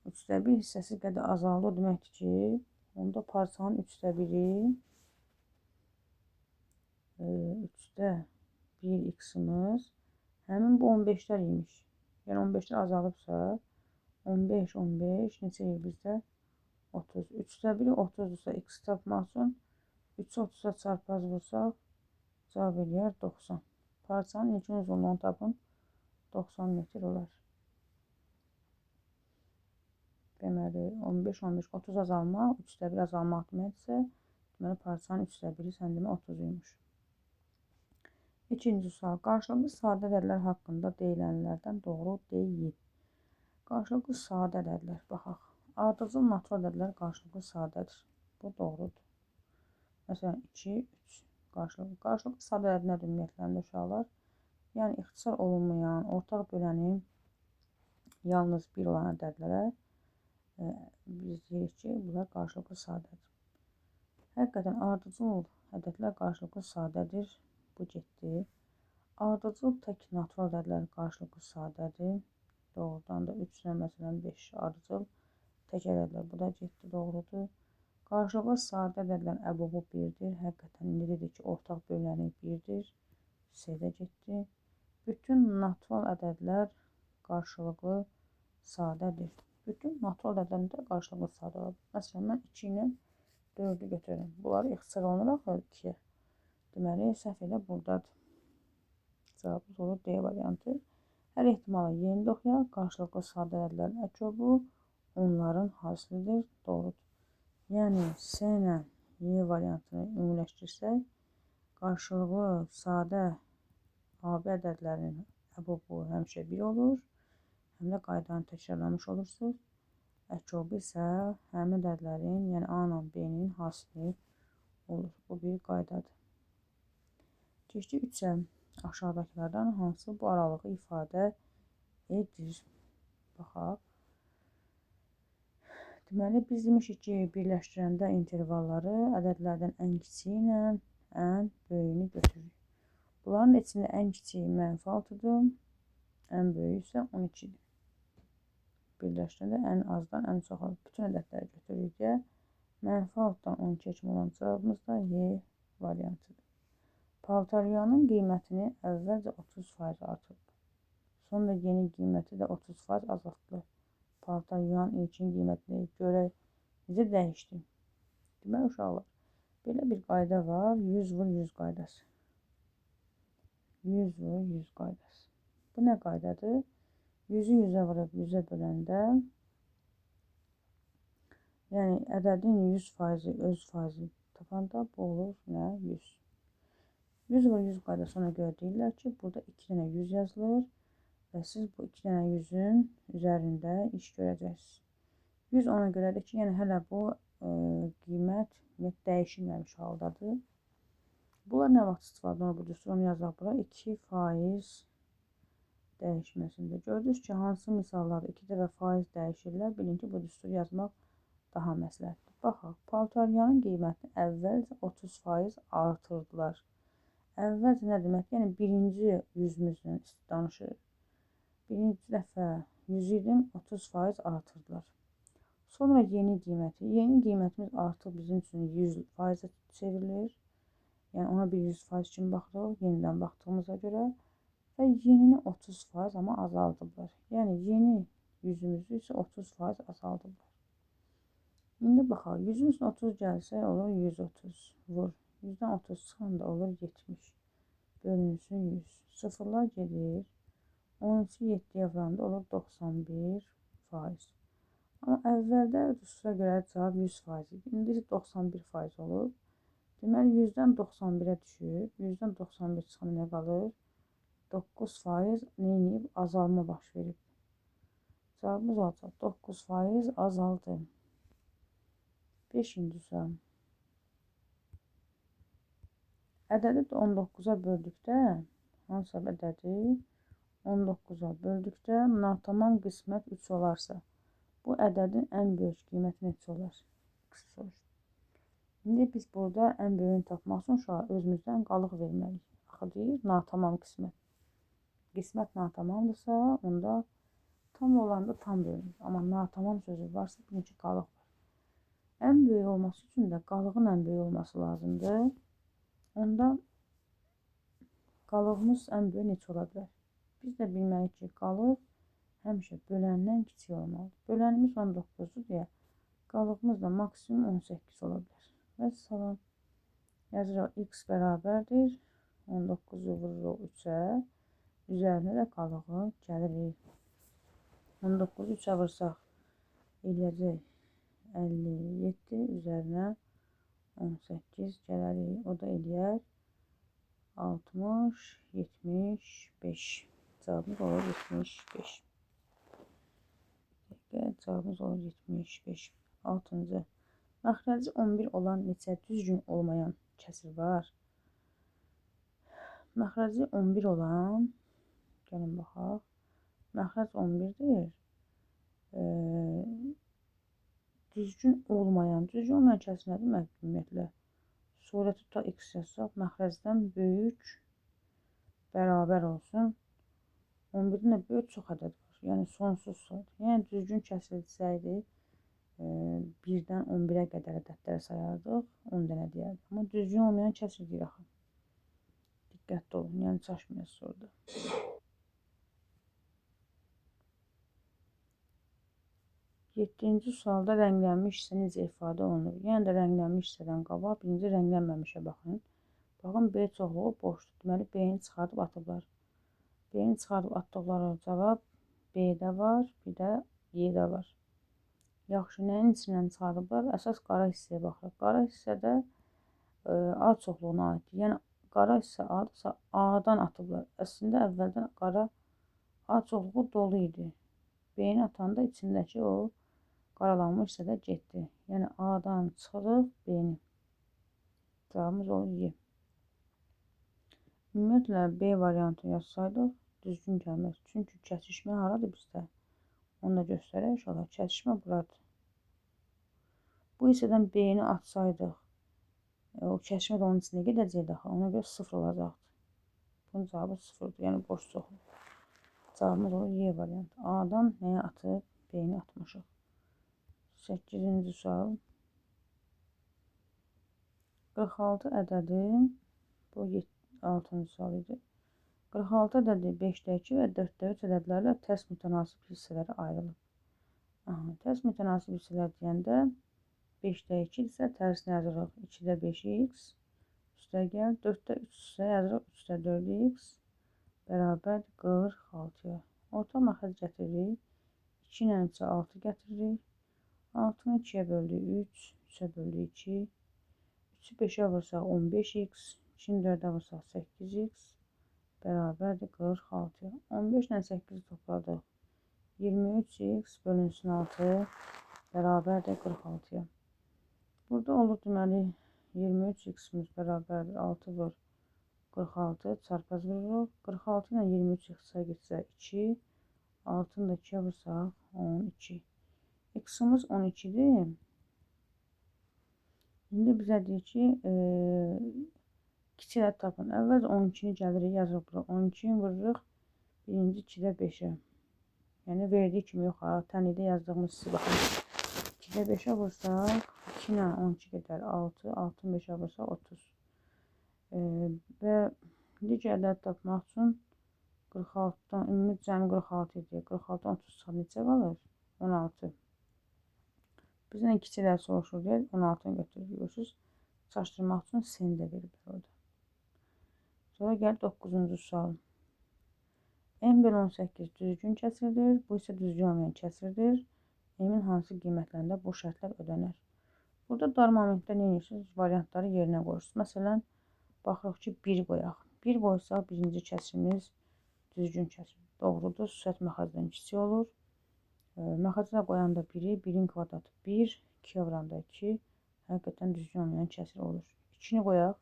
1/3 hissəsi qədər azaldı. O deməkdir ki, onda parçanın 1/3 x-imiz həmin bu 15-lər imiş. Yəni 15-lər azalıbsa 15 neçə yer bizdə? 30. 3/1 30-dursa x tapmaq üçün 3-ü 30-a çarpaz vursaq cavab eləyər 90. Parçanın ilkin uzunluğunu tapın. 90 metr olar. Deməli, 15, 30 azalmaq, 3/1 azalmaq deməkdirsə, deməli, parçanın 3/1 sən demə 30 imiş. İkinci sual. Qarşılıqlı sadə ədədlər haqqında deyilənlərdən doğru deyil. Qarşılıqlı sadə ədədlər. Baxaq. Ardıcıl natural ədədlər qarşılıqlı sadədir. Bu doğrudur. Məsələn, 2, 3 qarşılıqlı sadə ədəd nədir ümumiyyətlərində uşaqlar? Yəni, ixtisar olunmayan, ortaq böləni yalnız 1 olan ədədlərə biz deyirik ki, bunlar qarşılıqlı sadədir. Həqiqətən, ardıcıl ədədlər qarşılıqlı sadədir. Bu getdi. Ardıcıl tək natural ədədlər qarşılıqlı sadədir. Doğrudan da 3 ilə məsələn 5 ardıcıl tək ədədlər. Bu da getdi, doğrudur. Qarşılıqlı sadə ədədlərin əbubu 1-dir. Həqiqətən, indi dedik ki, ortaq böləni 1-dir. C-də getdi. Bütün natural ədədlər qarşılıqlı sadədir. Bütün natural ədədlər qarşılıqlı sadə olur. Məsələn, mən 2 ilə 4-ü götürürüm. Bunları ixtisar olunur axı 2-yə. Deməli, səhv elə buradadır. Cavabımız olur D variantı. Hər ehtimala yeni oxuyaq. Qarşılıqlı sadə ədədlərin əkobu onların hasilidir. Doğrudur. Yəni S ilə Y variantını ümumiləşdirsək, qarşılıqlı sadə AB ədədlərin əbubu həmişə 1 olur. Həm də qaydanı təkrarlamış olursunuz. Ək olbu isə həmin ədədlərin, yəni A ilə B-nin hasili olur. Bu bir qaydadır. Keçdik 3-ə. Aşağıdakılardan hansı bu aralığı ifadə edir? Baxaq. Deməli, biz demişik ki, birləşdirəndə intervalları ədədlərdən ən kiçiyi ilə ən böyüyünü götürürük. Bunların içində ən kiçiyi -6-dır, ən böyüyü isə 12-dir. Birləşdirəndə ən azdan ən çoxa bütün ədədləri götürürük deyə -6-dan 12 kimi olan cavabımız da Y variantıdır. Paltaryanın qiymətini əvvəlcə 30% artırdı. Sonra yeni qiyməti də 30% azaltdı. Paltaryanın ilkin qiymətinə görə necə dəyişdi? Deməli, uşaqlar, belə bir qayda var, 100 vur 100 qaydası. 100 vur 100 qaydası. Bu nə qaydadır? 100-ü 100-ə vurub 100-ə böləndə, yəni ədədin 100% öz faizi tapanda bu olur nə? 100. 100 vur 100 qaydasına görə deyirlər ki, burada 2 dənə 100 yazılır və siz bu 2 dənə 100-ün üzərində iş görəcəksiniz. 100 ona görədir ki, yəni hələ bu qiymət dəyişilməmiş haldadır. Bunlar nə vaxt istifadə olunur bu düstur? Onu yazaq bura. 2% dəyişməsində. Gördünüz ki, hansı misallarda 2 dəfə faiz dəyişirlər? Bilin ki, bu düsturu yazmaq daha məsləhətdir. Baxaq, paltaryanın qiymətini əvvəlcə 30% artırdılar. Əvvəlcə nə demək? Yəni, birinci 100-müzdən danışırıq. Birinci dəfə 100 idim, 30% artırdılar. Sonra yeni qiyməti. Yeni qiymətimiz artıq bizim üçün 100% çevrilir. Yəni, ona bir 100% kimi baxırıq, yenidən baxdığımıza görə. Və yenini 30% amma azaldıblar. Yəni, yeni 100-ümüzü isə 30% azaldıblar. İndi baxaq, 100-ün üstünə 30 gəlsə olur 130 vur. 100-dən 30 çıxanda olur 70. Bölünsün 100. Sıfırlar gedir. 13-ü 7-yə vuranda olur 91%. Amma əvvəldə düstura görə cavab 100% idi. İndi 91% olur. Deməli, 100-dən 91-ə düşüb. 100-dən 91 çıxanda nə qalır? 9% neyinib? Azalma baş verib. Cavabımız olacaq. 9% azaldı. 5-ci sual. Ədədi 19-a böldükdə, hansısa ədədi 19-a böldükdə natamam qismət 3 olarsa, bu ədədin ən böyük qiyməti neçə olar? İndi biz burada ən böyüyünü tapmaq üçün uşağa özümüzdən qalıq verməliyik. Axı deyir, natamam qismət. Qismət natamamdırsa, onda tam olanda tam bölünür. Amma natamam sözü varsa, bir neçə qalıq var. Ən böyük olması üçün də qalığın ən böyük olması lazımdır. Onda qalığımız ən böyük neçə ola bilər? Biz də bilməliyik ki, qalıq həmişə böləndən kiçik olmalıdır. Bölənimiz 19-dur deyə, qalığımız da maksimum 18 ola bilər. Və salam. Yazırıq, x bərabərdir. 19-u vururuq 3-ə. Üzərinə də qalığı gəlirik. 19-u 3-ə vursaq, eləyəcək 57, üzərinə 18 gələrik. O da eləyər 60, 75. Cavabımız olur 75. Cavabımız olur 75. 6-cı. Məxrəci 11 olan neçə düzgün olmayan kəsir var? Məxrəci 11 olan, gəlin baxaq. Məxrəc 11-dir. Düzgün olmayan kəsir nə demək ümumiyyətlə? Surəti tuta x yazsaq, məxrəcdən böyük bərabər olsun. 11-dən də böyük çox ədəd var. Yəni, sonsuz saydır. Yəni, düzgün kəsilsəydi, 1-dən 11-ə qədər ədədləri sayardıq, 10 dənə deyərdik. Amma düzgün olmayan kəsir deyir axı. Diqqətli olun, yəni çaşmayasınız orada. 7-ci sualda rənglənmiş hissə necə ifadə olunur? Yəni də rənglənmiş hissədən qabaq birinci rənglənməmişə baxın. Baxın, B çoxluğu boşdur. Deməli, B-ni çıxardıb atıblar. B-ni çıxardıb atdıqları cavab B-də var, bir də Y-də var. Yaxşı, nəyin içindən çıxardıblar? Əsas qara hissəyə baxırıq. Qara hissədə A çoxluğuna aiddir. Yəni qara hissə A-dırsa A-dan atıblar. Əslində əvvəldən qara A çoxluğu dolu idi. B-ni atanda içindəki o qaralanmış hissədə getdi. Yəni A-dan çıxırıq B-ni. Cavabımız olur Y. Ümumiyyətlə B variantını yazsaydıq düzgün gəlməz. Çünki kəsişmə haradır bizdə? Onu da göstərək inşallah. Kəsişmə buradır. Bu hissədən B-ni atsaydıq, o kəsişmə də onun içində gedəcəkdi axı. Ona görə 0 olacaqdı. Bunun cavabı 0-dır. Yəni boş çoxluq. Cavabımız olur Y variantı. A-dan nəyə atıb? B-ni atmışıq. 8-ci sual. 46 ədədi, bu 6-cı sual idi. 46 ədədi 5-dəki və 4-də 3 ədədlərlə tərs mütənasib hissələrə ayrılıb. Tərs mütənasib hissələr deyəndə 5-də 2 isə tərsini yazırıq 2-də 5x üstəgəl 4-də 3 isə yazırıq 3-də 4x bərabər 46-ya. Orta məxrəc gətiririk. 2 ilə 3-ə 6 gətiririk. 6-nı 2-yə böldük 3, 3-ə böldük 2. 3-ü 5-ə vursaq 15x, 2-ni 4-ə vursaq 8x bərabərdir 46-ya. 15 ilə 8-i topladıq. 23x bölünsün 6 bərabərdir 46-ya. Burada olur deməli 23x-imiz bərabərdir 6 vur 46 çarpaz vururuq. 46 ilə 23x-ə getsə 2, 6-nı da 2-yə vursaq 12. X-imiz 12-dir. İndi bizə deyir ki, kiçik ədəd tapın. Əvvəlcə 12-ni gəlirik, yazırıq bura. 12-ni vururuq, birinci 2-də 5-ə. Yəni, verdiyi kimi yox, tənlikdə yazdığımız sizi baxın. 2-də 5-ə vursaq, 2 ilə 12 gedər 6, 6-nı 5-ə vursaq 30. Və digər ədəd tapmaq üçün 46-dan, ümumi cəmi 46 idi. 46-dan 30 çıxar neçə qalır? 16. Bizdən kiçiklər soruşur deyə 16-nı götürürük. Görürsünüz, çaşdırmaq üçün seni də veriblər orada. Sonra gəlir 9-cu sual. M bölü 18 düzgün kəsirdir. Bu isə düzgün olmayan kəsirdir. M-in hansı qiymətlərində bu şərtlər ödənər? Burada dar momentdə nə edirsiniz? Variantları yerinə qoyursunuz. Məsələn, baxırıq ki, 1 qoyaq. 1 qoysaq, birinci kəsirimiz düzgün kəsir. Doğrudur, süsət məxrəcdən kiçik olur. Məxrəcə qoyanda 1-i, 1-in kvadratı 1, 2-yə vuranda 2, həqiqətən düzgün olmayan kəsir olur. 2-ni qoyaq.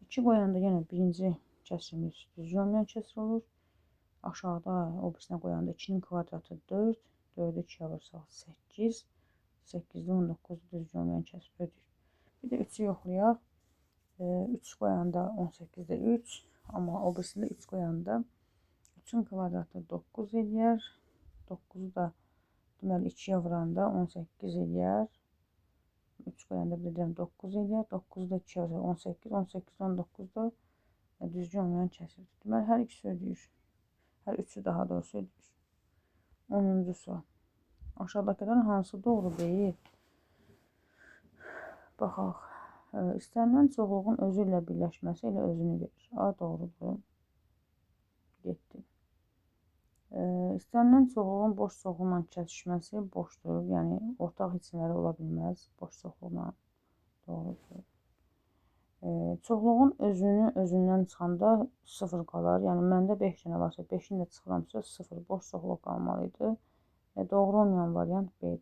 2 qoyanda yenə birinci kəsirimiz düzgün olmayan kəsir olur. Aşağıda o birisinə qoyanda 2-nin kvadratı 4, 4-ü 2-yə vursaq 8, 8-də 19 düzgün olmayan kəsir ödür. Bir də 3-ü yoxlayaq. 3 qoyanda 18-də 3, amma o birisində 3 qoyanda 3-ün kvadratı 9 eləyər. 9-u da deməli 2-yə vuranda 18 eləyər. 3 qoyanda bilirəm 9 eləyər. 9-u da 2-yə vuranda 18. 18-də 19-da düzgün olmayan kəsirdir. Deməli hər ikisi ödəyir. Hər üçü daha doğrusu ödəyir. 10-cu sual. Aşağıdakıların hansı doğru deyil? Baxaq. İstənilən çoxluğun özü ilə birləşməsi ilə özünü verir. A doğrudur. Getdi. İstənilən çoxluğun boş çoxluğla kəsişməsi boşdur. Yəni, ortaq hissələri ola bilməz boş çoxluğuna. Doğrudur. Çoxluğun özünü özündən çıxanda 0 qalar. Yəni, məndə 5 dənə varsa, 5-ini də çıxıramsa 0 boş çoxluq qalmalıydı. Doğru olmayan variant B-dir.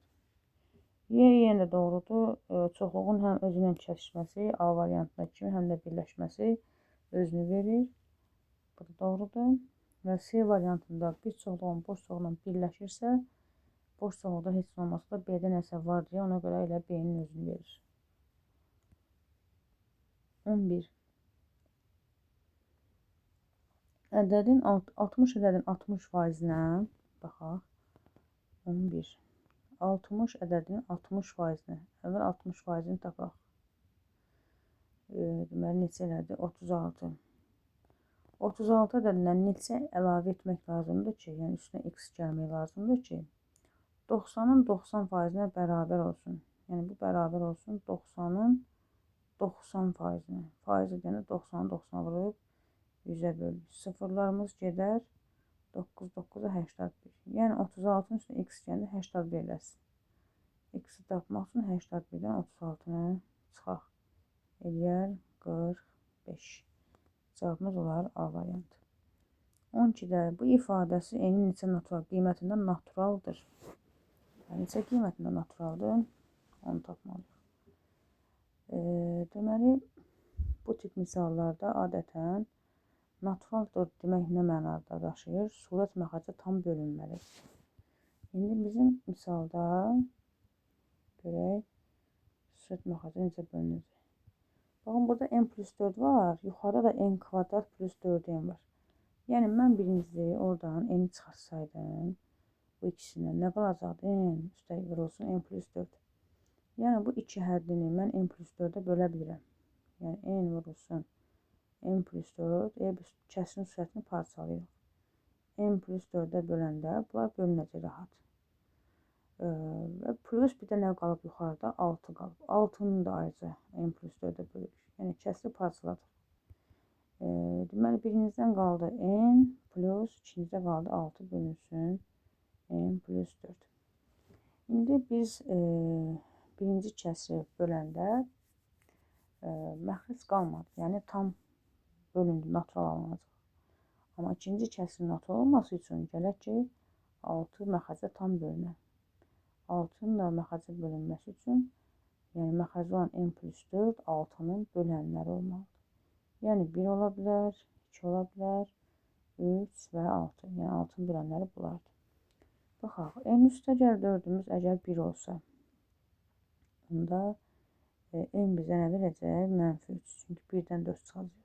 Yenə də doğrudur. Çoxluğun həm özünlə kəsişməsi, A variantına kimi, həm də birləşməsi özünü verir. Bu da doğrudur. Və C variantında bir çoxluğun boş çoxluğuna birləşirsə, boş çoxluqda heç olmasa da B-də nəsə var deyə ona görə elə B-nin özünü verir. 11. 60 ədədin 60%-nə baxaq. 11. 60 ədədin 60%-nə. Əvvəl 60%-ni tapaq. Deməli, neçə elədi? 36. 36 ədədindən neçə əlavə etmək lazımdır ki, yəni üstünə x gəlmək lazımdır ki, 90-ın 90%-nə bərabər olsun. Yəni, bu bərabər olsun 90-ın 90%-nə. Faiz edəndə 90-ı 90 vurub 100-ə bölür. Sıfırlarımız gedər 9, 9-a 81. Yəni, 36-ın üstünə x gəndə 81 eləsin. X-i tapmaq üçün 81-dən 36-nı çıxaq. Eləyər 45. Cavabımız olar A variantı. 12-də bu ifadəsi n-in neçə natural qiymətindən naturaldır. Neçə qiymətindən naturaldır? Onu tapmalıyıq. Deməli, bu tip misallarda adətən naturaldır demək nə mənada daşıyır? Surət məxrəcə tam bölünməlidir. İndi bizim misalda görək, surət məxrəcə necə bölünür? Baxın, burada n plus 4 var. Yuxarıda da n kvadrat plus 4n var. Yəni, mən birincisi oradan n-i çıxarsaydım, bu ikisindən nə qalacaqdı? N üstəlik vurulsun n plus 4. Yəni, bu iki həddini mən n plus 4-ə bölə bilirəm. Yəni, n vurulsun n plus 4, kəsirin sürətini parçalayırıq. N plus 4-ə böləndə bunlar bölünəcək rahat. Və plus bir də nə qalıb yuxarıda? 6 qalıb. 6-nı da ayrıca n plus 4-ə bölürük. Yəni, kəsiri parçaladıq. Deməli, birinciden qaldı n plus, ikincide qaldı 6 bölünsün n plus 4. İndi biz birinci kəsiri böləndə məxric qalmadı. Yəni, tam bölündü, natural alınacaq. Amma ikinci kəsirin natural olması üçün gələk ki, 6 məxrəcə tam bölünər. 6-nın da məxrəcə bölünməsi üçün, yəni məxrəcə olan n plus 4, 6-nın bölənləri olmalıdır. Yəni 1 ola bilər, 2 ola bilər, 3 və 6. Yəni 6-nın bölənləri bulardır. Baxaq, n üstə gəl 4-ümüz əgər 1 olsa, onda n bizə nə verəcək? -3. Çünki 1-dən 4 çıxacaq.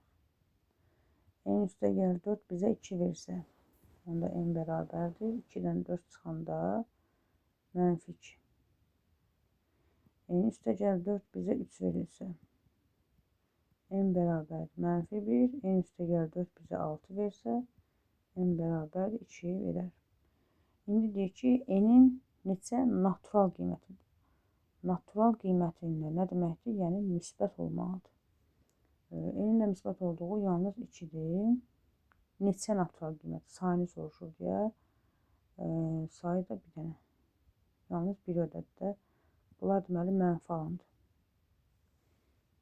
N üstə gəl 4 bizə 2 versə, onda n bərabərdir. 2-dən 4 çıxanda -2. N üstə gəl 4 bizə 3 verilsə, n bərabər -1, n üstə gəl 4 bizə 6 versə, n bərabər 2 verər. İndi deyək ki, n-in neçə natural qiymətidir? Natural qiymətində nə deməkdir? Yəni, müsbət olmalıdır. N-in də müsbət olduğu yalnız 2-dir. Neçə natural qiyməti? Sayını soruşur deyə. Sayı da bir dənə. Yalnız bir ödəddə. Bunlar deməli mənfi alındı.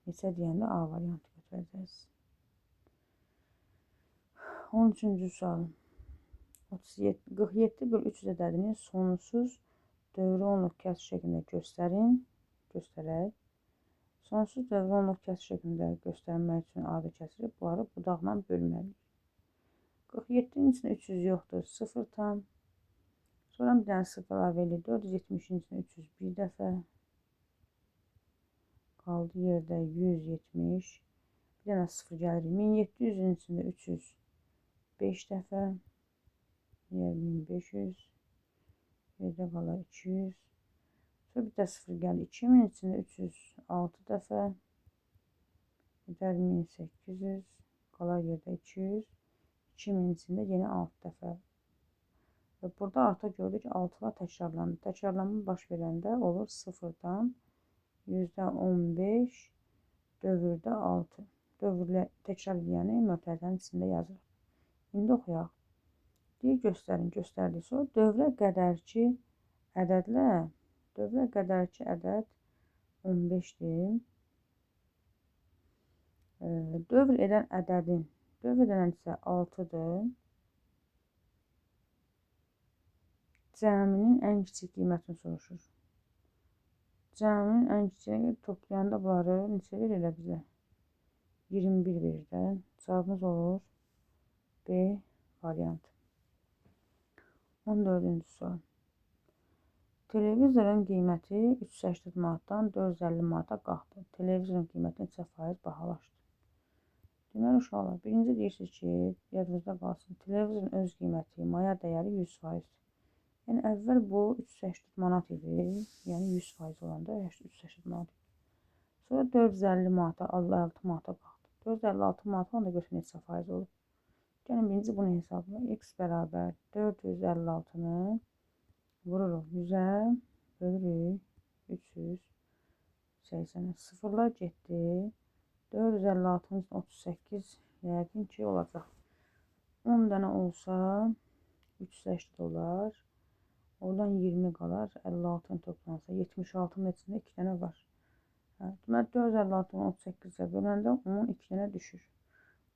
Neçə deyəndə A variantı götürəcəyiz. 13-cü sual. 47 bölü 3 ədədini sonsuz dövrü onluq kəsr şəklində göstərək. Sonsuz dövrü onluq kəsr şəklində göstərmək üçün adı kəsiri bunları budaqla bölməliyik. 47-nin içində 300 yoxdur, 0 tam. Sonra bir dənə 0 əlavə edilir. 470-in içində 301 dəfə. Qaldı yerdə 170. Bir dənə 0 gəlir. 1700-ün içində 305 dəfə. Yer 1500. Yerdə qalar 200. Sonra bir də 0 gəlir. 2000-in içində 306 dəfə. Eder 1800. Qalar yerdə 200. 2000-in içində yeni 6 dəfə. Və burada artıq gördük ki, 6'lar təkrarlandı. Təkrarlanma baş verəndə olur 0-dan %15 dövrdə 6. Dövrlə təkrar edəni mötərizənin içində yazırıq. İndi oxuyaq. Deyir, göstərin, göstərdik. Sonra dövrə qədərki ədəd 15-dir. Dövr edən ədədin, dövr edən isə 6-dır. Cəminin ən kiçik qiymətini soruşur. Cəminin ən kiçik toplayanda bunları neçə verir elə bizə? 21 verir də. Cavabımız olur B variantı. 14-cü sual. Televizorun qiyməti 380 manatdan 450 manata qalxdı. Televizorun qiyməti neçə faiz bahalaşdı? Deməli, uşaqlar, birinci deyirsiniz ki, yadınızda qalsın, televizorun öz qiyməti, maya dəyəri 100%. Yəni, əvvəl bu 380 manat idi. Yəni, 100% olanda 380 manat idi. Sonra 450 manata, 56 manata qalxdı. 456 manat olanda görün neçə faiz olur. Gəlin, birinci bunu hesablayaq. X bərabər 456-nı vururuq 100-ə, bölürük 380-ə. Sıfırlar getdi. 456-nın 38 yəqin ki, olacaq. 10 dənə olsa 380 olar. Oradan 20 qalar. 56-nı toplansa 76-nın içində 2 dənə var. Deməli 456-nı 38-ə böləndə 10 2 dənə düşür.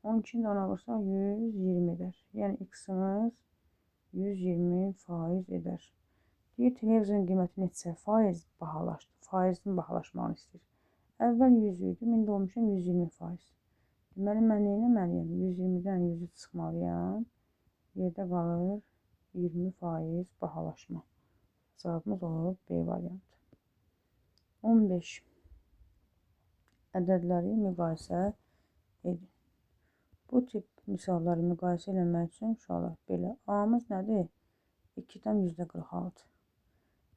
12-ni də ona vursaq 120 edər. Yəni x-imiz 120% edər. Deyir, televizorun qiyməti neçə faiz bahalaşdı? Faizin bahalaşmağını istəyir. Əvvəl 100 idi, indi olmuşam 120%. Deməli, mən neynəməliyəm? 120-dən 100-ü çıxmalıyam. Yerdə qalır 20% bahalaşma. Cavabımız olur B variantı. 15. Ədədləri müqayisə edin. Bu tip misalları müqayisə eləmək üçün uşaqlar belə. A-mız nədir? 2 tam %46.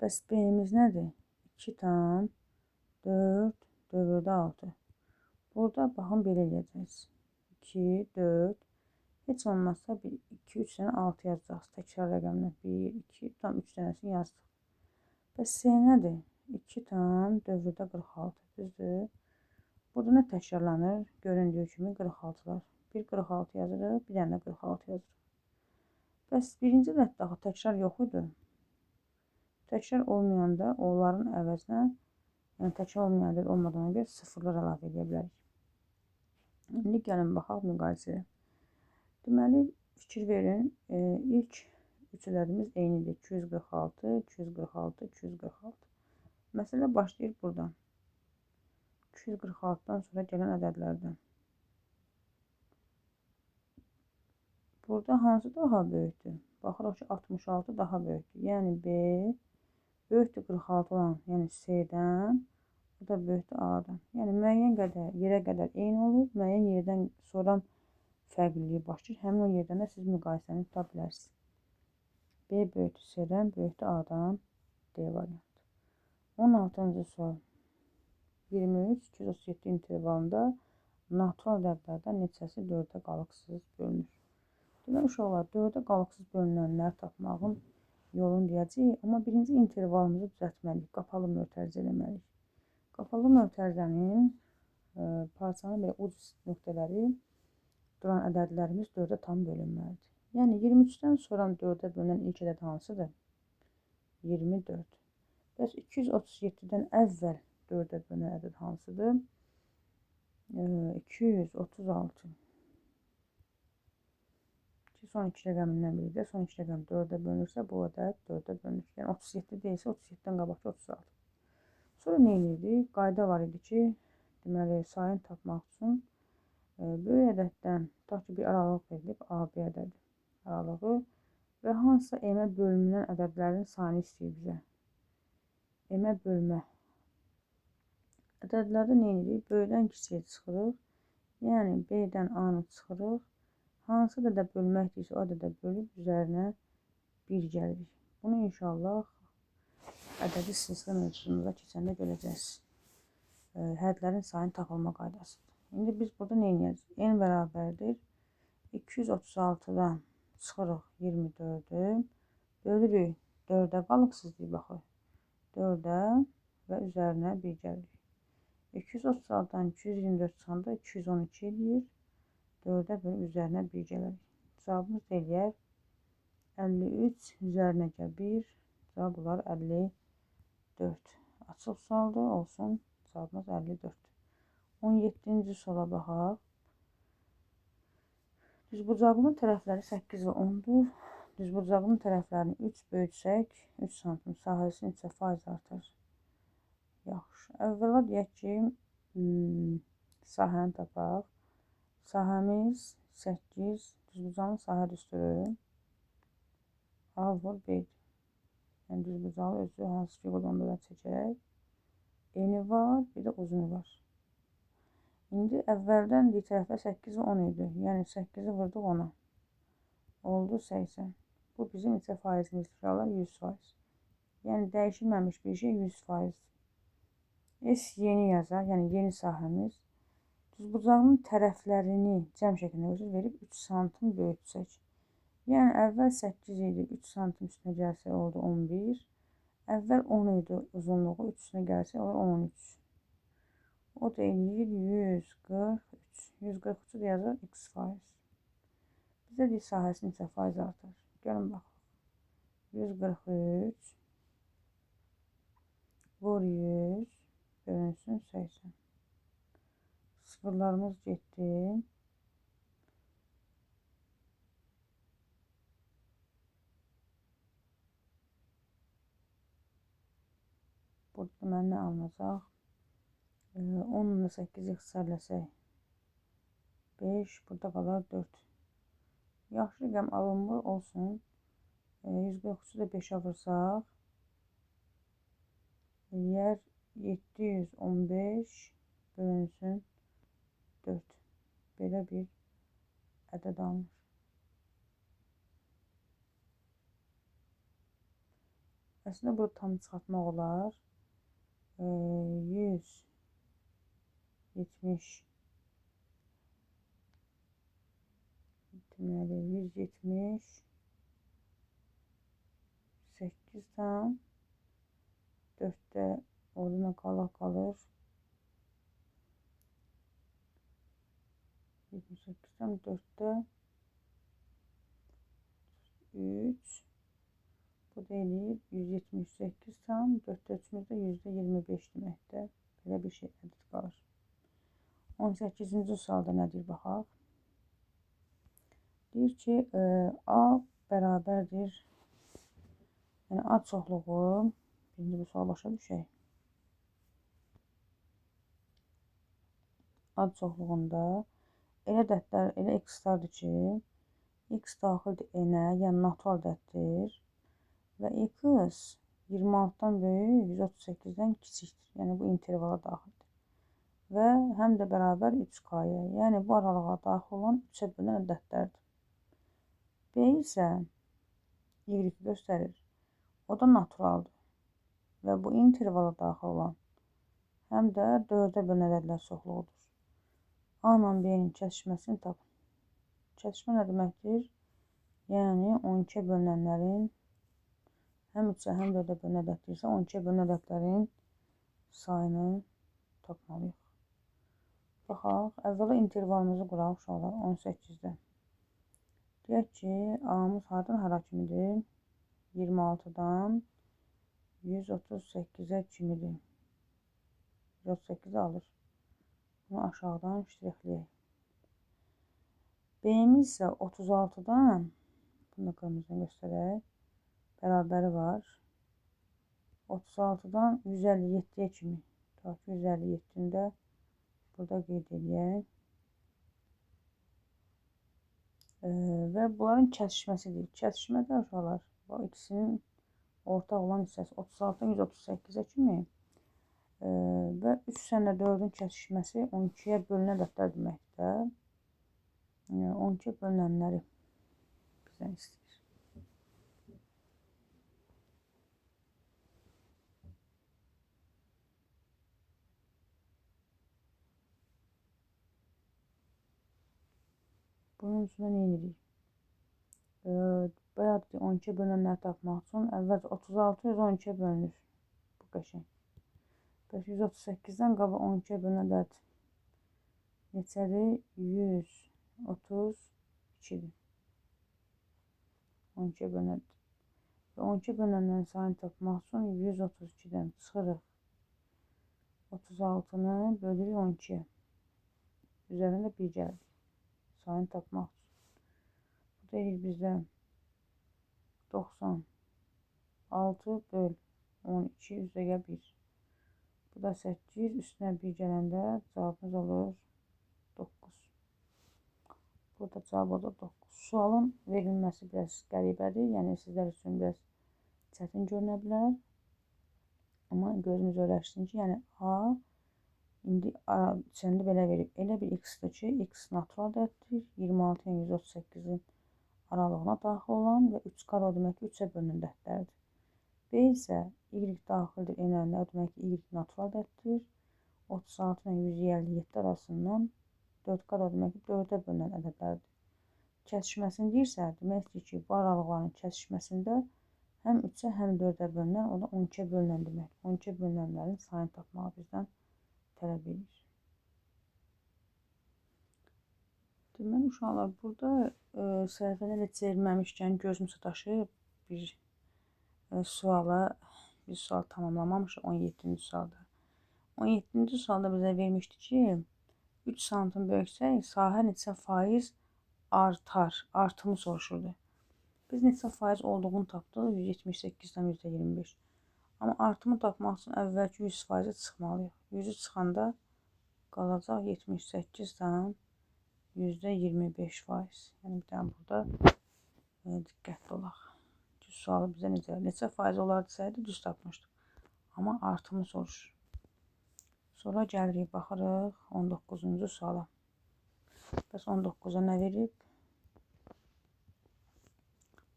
Bəs B-miz nədir? 2 tam 4 dövrdə 6. Burada baxın belə eləyəcəyiz. 2, 4. Heç olmazsa 1, 2, 3 dənə 6 yazacağız. Təkrar rəqəmlə 1, 2, tam 3 dənəsini yazdık. Bəs C nədir? 2 tam dövrdə 46. Düzdür? Burada nə təkrarlanır? Göründüyü kimi 46-lar. Bir 46 yazırıq, bir dənə 46 yazırıq. Bəs birinci ədəddə axı təkrar yox idi. Təkrar olmayanda onların əvəzinə, yəni təkrar olmayan ədəd olmadığına görə sıfırlar əlavə edə bilərik. İndi gəlin baxaq müqayisəyə. Deməli, fikir verin, ilk 3 ədədimiz eynidir. 246, 246, 246. Məsələ başlayır buradan. 246-dan sonra gələn ədədlərdən. Burada hansı daha böyükdür? Baxırıq ki, 66 daha böyükdür. Yəni B böyükdür 46 olan, yəni C-dən, bu da böyükdür A-dan. Yəni müəyyən qədər, yerə qədər eyni olur, müəyyən yerdən sonra fərqliliyi başlayır. Həmin o yerdən də siz müqayisəni tuta bilərsiniz. B böyükdür C-dən, böyükdür A-dan. D variantı. 16-cı sual. 23-237 intervalında natural ədədlərdən neçəsi 4-ə qalıqsız bölünür? Deməli, uşaqlar, 4-ə qalıqsız bölünənləri tapmağın yolunu deyəcəyik. Amma birinci intervalımızı düzəltməliyik. Qapalı mötərizə eləməliyik. Qapalı mötərizənin parçanın belə uc nöqtələri duran ədədlərimiz 4-ə tam bölünməlidir. Yəni 23-dən sonra 4-ə bölünən ilk ədəd hansıdır? 24. Bəs 237-dən əvvəl 4-ə bölünən ədəd hansıdır? 236. Son 2 rəqəmindən biridir. Son 2 rəqəm 4-ə bölünürsə, bu ədəd 4-ə bölünür. Yəni 37 deyilsə, 37-dən qabaqda 36. Sonra nə edirdik? Qayda var idi ki, deməli, sayını tapmaq üçün böyük ədəddən, tutaq ki, bir aralıq verilib, AB ədədi aralığı və hansısa M-ə bölünən ədədlərin sayını istəyir bizə. M-ə bölmə. Ədədlərdə nə edirik? Böyükdən kiçiyə çıxırıq. Yəni, B-dən A-nı çıxırıq. Hansı ədədə bölmək deyirsə, o ədədə bölüb üzərinə 1 gəlirik. Bunu inşallah ədədi silsilə mövzusunda keçəndə görəcəksiniz. Hədlərin sayının tapılma qaydasıdır. İndi biz burada nə edəcəyik? N bərabərdir. 236-dan çıxırıq 24-ü. Bölürük 4-ə qalıqsız deyib baxır. 4-ə və üzərinə 1 gəlirik. 236-dan 224 çıxanda 212 edir. 4-ə bölüb üzərinə 1 gəlir. Cavabımız eləyər 53 üzərinə 1. Cavab olar 54. Açıq sualdır, olsun. Cavabımız 54. 17-ci suala baxaq. Düzbucaqlının tərəfləri 8 və 10-dur. Düzbucaqlının tərəflərini 3 bölsək, 3 sm sahəsinin neçə faiz artar? Yaxşı. Əvvəla deyək ki, sahəni tapaq. Sahəmiz 8, düzbucağın sahə düsturu A vur B'dir. Yəni düzbucağı özü hansı fiqurdan da çəkək. Eni var, bir də uzunu var. İndi əvvəldən bir tərəfdə 8 və 10 idi. Yəni 8-i vurduq 10-a. Oldu 80. Bu bizim neçə faizimizdir? 100%. Yəni dəyişilməmiş bir şey 100%. S yeni yazar, yəni yeni sahəmiz. Düzbucağının tərəflərini cəm şəklində verib 3 sm böyütsək. Yəni əvvəl 8 idi, 3 sm üstünə gəlsə oldu 11. Əvvəl 10 idi uzunluğu, 3 üstünə gəlsə olur 13. O da eləyir 143. 143-ü də yazır x faiz. Bizə deyir sahəsinin neçə faiz artar? Gəlin baxaq. 143 vur 100 bölünsün 80. Sıfırlarımız getdi. Burada mən nə alınacaq? 10 ilə 8 ixtisarləsək 5, burada qalar 4. Yaxşı rəqəm alınmır, olsun. 143-ü də 5-ə vursaq, eləyər 715 bölünsün 4. Belə bir ədəd alınır. Əslində burada tam çıxartmaq olar. 170 deməli 178 tam 4'də orada qalır. 78 tam 4'də 3 bu da eləyir 178 tam 4'də 3'ümüzdə %25 deməkdir. Belə bir şey ədəd qalır. 18-ci sualda nə deyir baxaq. Deyir ki, A bərabərdir. Yəni ad çoxluğu, birinci bu sual başa düşək. Ad çoxluğunda elə ədədlər, elə x-lardır ki, x daxildir n-ə, yəni natural ədəddir və x 26-dan böyük, 138-dən kiçikdir. Yəni bu intervala daxildir. Və həm də bərabər 3k-yə, yəni bu aralığa daxil olan 3-ə bölünən ədədlərdir. B isə y göstərir. O da naturaldır və bu intervala daxil olan həm də 4-ə bölünən ədədlər çoxluğudur. A ilə B-nin kəsişməsini tapın. Kəsişmə nə deməkdir? Yəni 12-yə bölünənlərin həm 3-ə, həm 4-ə bölünən ədəddirsə, 12-yə bölünən ədədlərin sayını tapmalıyıq. Baxaq, əvvəla intervalımızı quraq uşaqlar 18-dən. Deyək ki, A-mız hardan hara kimidir? 26-dan 138-ə kimidir. 138-i alır. Bunu aşağıdan ştrixləyək. B-miz isə 36-dan, bunu da qırmızını göstərək, bərabəri var. 36-dan 157-yə kimi. 157-ni də burada qeyd edək. Və bunların kəsişməsidir. Kəsişmədə uşaqlar, bu ikisinin ortaq olan hissəsi 36-dan 138-ə kimi və 3 ilə 4-ün kəsişməsi 12-yə bölünən ədədlər deməkdir. 12-yə bölünənləri bizdən istəyir. Bunun üstündə nə edirik? Bayaq 12-yə bölünənləri tapmaq üçün əvvəlcə 36 112-yə bölünür. Bu qəşəng. 138-dən qabaq 12-yə bölünən ədəd neçədir? 132-dir. 12-yə bölünən. Və 12-yə bölünənlərin sayını tapmaq üçün 132-dən çıxırıq. 36-nı bölürük 12-yə. Üzərində 1 gəlir. Sayını tapmaq üçün. Bu deyir bizdə 96 böl 12 üzrəyə 1. Bu da 8, üstünə 1 gələndə cavabımız olur 9. Burada cavab olur 9. Sualın verilməsi biraz qəribədir. Yəni sizlər üçün biraz çətin görünə bilər. Amma gözünüz öyrəşsin ki, yəni A indi içəndə belə verib. Elə bir x-dir ki, x natural ədəddir. 26 ilə 138-in aralığına daxil olan və 3k o demək ki, 3-ə bölünən ədədlərdir. B isə y daxildir n-ə, o demək ki, y natural ədəddir. 36 ilə 157 arasından 4k o demək ki, 4-ə bölünən ədədlərdir. Kəsişməsini deyirsə, deməkdir ki, bu aralıqların kəsişməsində həm 3-ə, həm 4-ə bölünən, o da 12-yə bölünən demək. 12-yə bölünənlərin sayını tapmağı bizdən tələb edir. Deməli, uşaqlar, burada səhifəni də çevirməmişkən gözüm sataşıb bir suala bir sual tamamlamamışıq 17-ci sualda. 17-ci sualda bizə vermişdi ki, 3 santim bölsək sahə neçə faiz artar, artımı soruşurdu. Biz neçə faiz olduğunu tapdıq, 178-dən %25. Amma artımı tapmaq üçün əvvəlki 100%-i çıxmalıyıq. 100-ü çıxanda qalacaq 78-dən %25%. Yəni bir dənə burada diqqətli olaq. Sualı bizə neçə faiz olardı desəydi düz tapmışdıq. Amma artımı soruşur. Sonra gəlirik, baxırıq 19-cu suala. Bəs 19-a nə verib?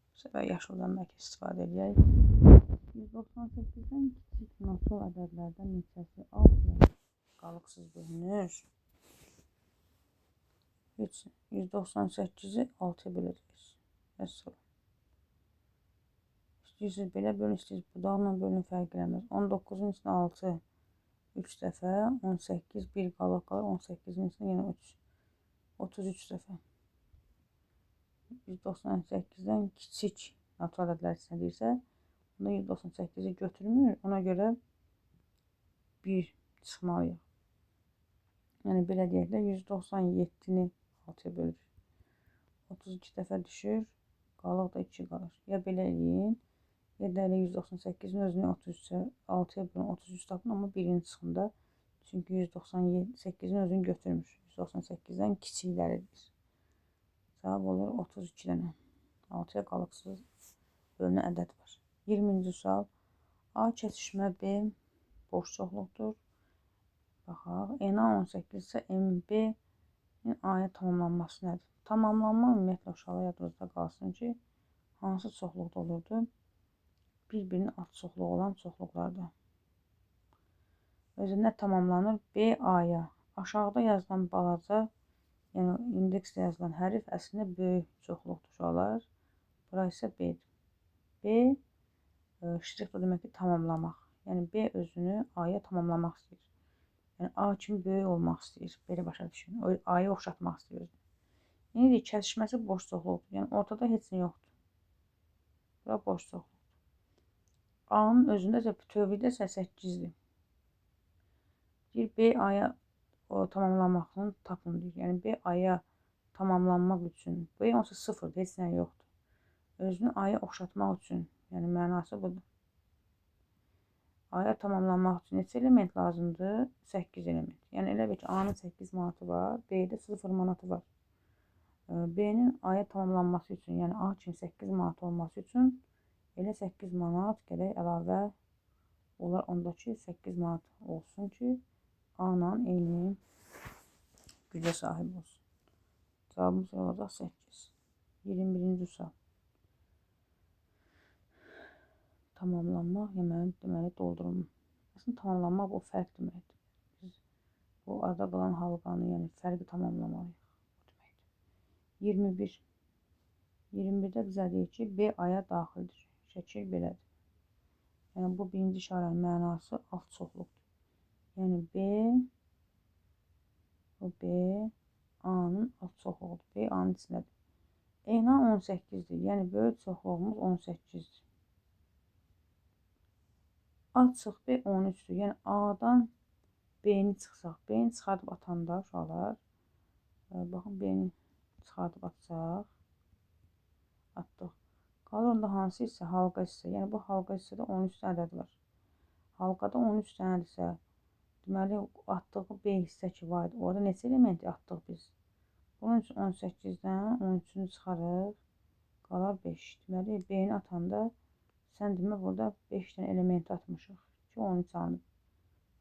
Bu səfər yaşıldan bəlkə istifadə edək. 198-dən kiçik natural ədədlərdən neçəsi 6-ya qalıqsız bölünür? 198-i 6-ya böləcəyiz. Vəssalam. İstəyirsiniz belə bölün, istəyirsiniz budaqla bölün, fərq eləməz. 19-un içində 6 3 dəfə, 18 1 qalıq qalır, 18-in içində yenə 3. 33 dəfə. 198-dən kiçik natural ədədlər istəyirsə, bunda 198-i götürmür, ona görə 1 çıxmalıyıq. Yəni belə deyək də 197-ni 6-ya bölür. 32 dəfə düşür, qalıq da 2 qalır. Ya belə eləyin, ya da elə 198-in özünü 6-ya bölün, 33 tapın, amma birini çıxın da. Çünki 198-in özünü götürmür. 198-dən kiçikləridir. Cavab olur 32 dənə. 6-ya qalıqsız bölünən ədəd var. 20-ci sual. A kəsişmə B boş çoxluqdur. Baxaq. NA 18 isə MB-nin A-ya tamamlanması nədir? Tamamlanma ümumiyyətlə uşaqlar yadınızda qalsın ki, hansı çoxluqda olurdu? Bir-birinin alt çoxluğu olan çoxluqlarda. Özü nə tamamlanır? B A-ya. Aşağıda yazılan balaca, yəni indekslə yazılan hərf əslində böyük çoxluqdur uşaqlar. Bura isə B-dir. B ştrixdir demək ki, tamamlamaq. Yəni B özünü A-ya tamamlamaq istəyir. Yəni A kimi böyük olmaq istəyir. Belə başa düşün. A-ya oxşatmaq istəyir. İndi kəsişməsi boş çoxluqdur. Yəni ortada heç nə yoxdur. Bura boş çoxluqdur. A-nın özündə isə bütövlükdə 8-dir. Deyir B A-ya tamamlanmaqını tapın deyir. Yəni B A-ya tamamlanmaq üçün. B onsuz 0-dır, heç nə yoxdur. Özünü A-ya oxşatmaq üçün. Yəni mənası budur. A-ya tamamlanmaq üçün neçə element lazımdır? 8 element. Yəni elə bil ki, A-nın 8 manatı var, B-də 0 manatı var. B-nin A-ya tamamlanması üçün, yəni A kimi 8 manat olması üçün elə 8 manat gərək əlavə olar ondakı 8 manat olsun ki, A-la eyni gücə sahib olsun. Cavabımız olacaq 8. 21-ci sual. Tamamlanmaq, deməli doldurulma. Aslında tamamlanmaq bu fərq deməkdir. Biz bu arada qalan halqanı, yəni fərqi tamamlamalıyıq. 21. 21-də bizə deyir ki, B A-ya daxildir. Şəkil belədir. Yəni bu birinci işarənin mənası alt çoxluqdur. Yəni B A-nın alt çoxluğudur. B A-nın içindədir. NA 18-dir. Yəni böyük çoxluğumuz 18-dir. Açıq B 13-dür. Yəni A-dan B-ni çıxsaq, B-ni çıxardıb atanda uşaqlar, baxın B-ni çıxardıb atacaq. Atdıq. Qalır onda hansı hissə? Halqa hissə. Yəni bu halqa hissədə 13 ədəd var. Halqada 13 dənədirsə, deməli atdığı B hissə ki var idi. Orada neçə elementi atdıq biz? Bunun üçün 18-dən 13-ünü çıxarıq. Qalar 5. Deməli B-ni atanda sən demə burada 5 dənə elementi atmışıq ki 13 alınıb.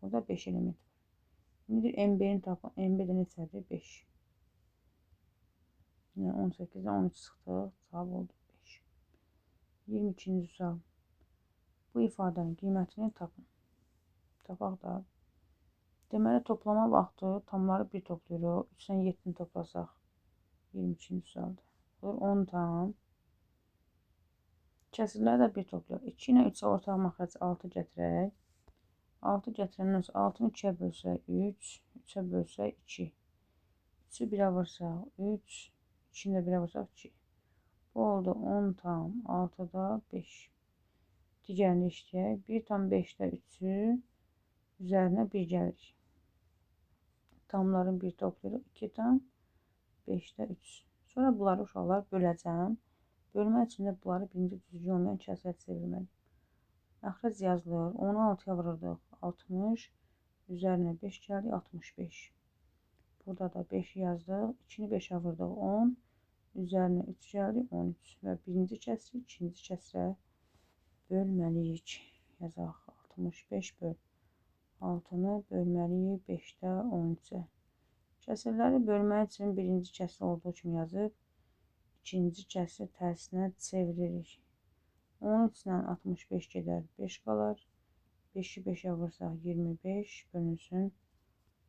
Burada 5 element var. İndi MB-ni tapın. MB də neçədir? 5. Yəni 18-dən 13 çıxdıq. Cavab oldu 5. 22-ci sual. Bu ifadənin qiymətini tapın. Tapaq da. Deməli toplama vaxtı tamları 1 toplayırıq. 3-dən 7-ni toplasaq 22-ci sualda. Olur 10 tam. Kəsirləri də 1 toplayaq. 2 ilə 3-ə ortaq məxrəc 6 gətirək. 6 gətirəndən sonra 6-nı 2-yə bölsək 3, 3-ə bölsək 2. 3-ü 1-ə vursaq 3, 2-ni də 1-ə vursaq 2. Bu oldu 10 tam 6-da 5. Digərini işləyək. 1 tam 5-də 3-ü üzərinə 1 gəlir. Tamların bir toplayırıq. 2 tam 5-də 3. Sonra bunları uşaqlar böləcəm. Bölmə üçün də bunları birinci düzgün olmayan kəsrə çevirməliyik. Məxrəc yazılır. 10-u 6-ya vururdıq. 60. Üzərinə 5 gəlir. 65. Burada da 5 yazdıq. 2-ni 5-ə vurdıq. 10. Üzərinə 3 gəlir. 13. Və birinci kəsri ikinci kəsrə bölməliyik. Yazaq. 65 böl 6-nı bölməliyik 5-də 13-ə. Kəsirləri bölmək üçün birinci kəsri olduğu kimi yazıb, ikinci kəsri tərsinə çeviririk. 13 ilə 65 gedər, 5 qalar. 5-i 5-ə vursaq 25 bölünsün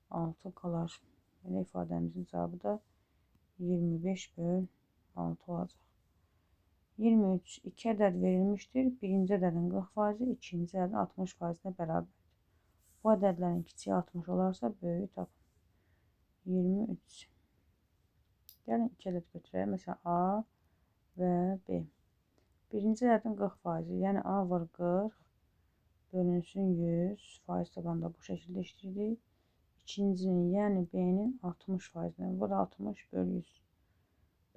6 qalar. Belə ifadəmizin cavabı da 25 böl 6 olacaq. 23 2 ədəd verilmişdir. Birinci ədədin 40%, ikinci ədədin 60%-nə bərabərdir. Bu ədədlərin kiçiyi 60 olarsa böyüyü tapın. 23. Gəlin 2 ədəd götürək. Məsələn, A və B. Birinci ədədin 40%, yəni A vur 40 bölünsün 100. Faiz tabanda bu şəkildə işləyirik. İkincinin, yəni B-nin 60%-nə vur 60 böl 100.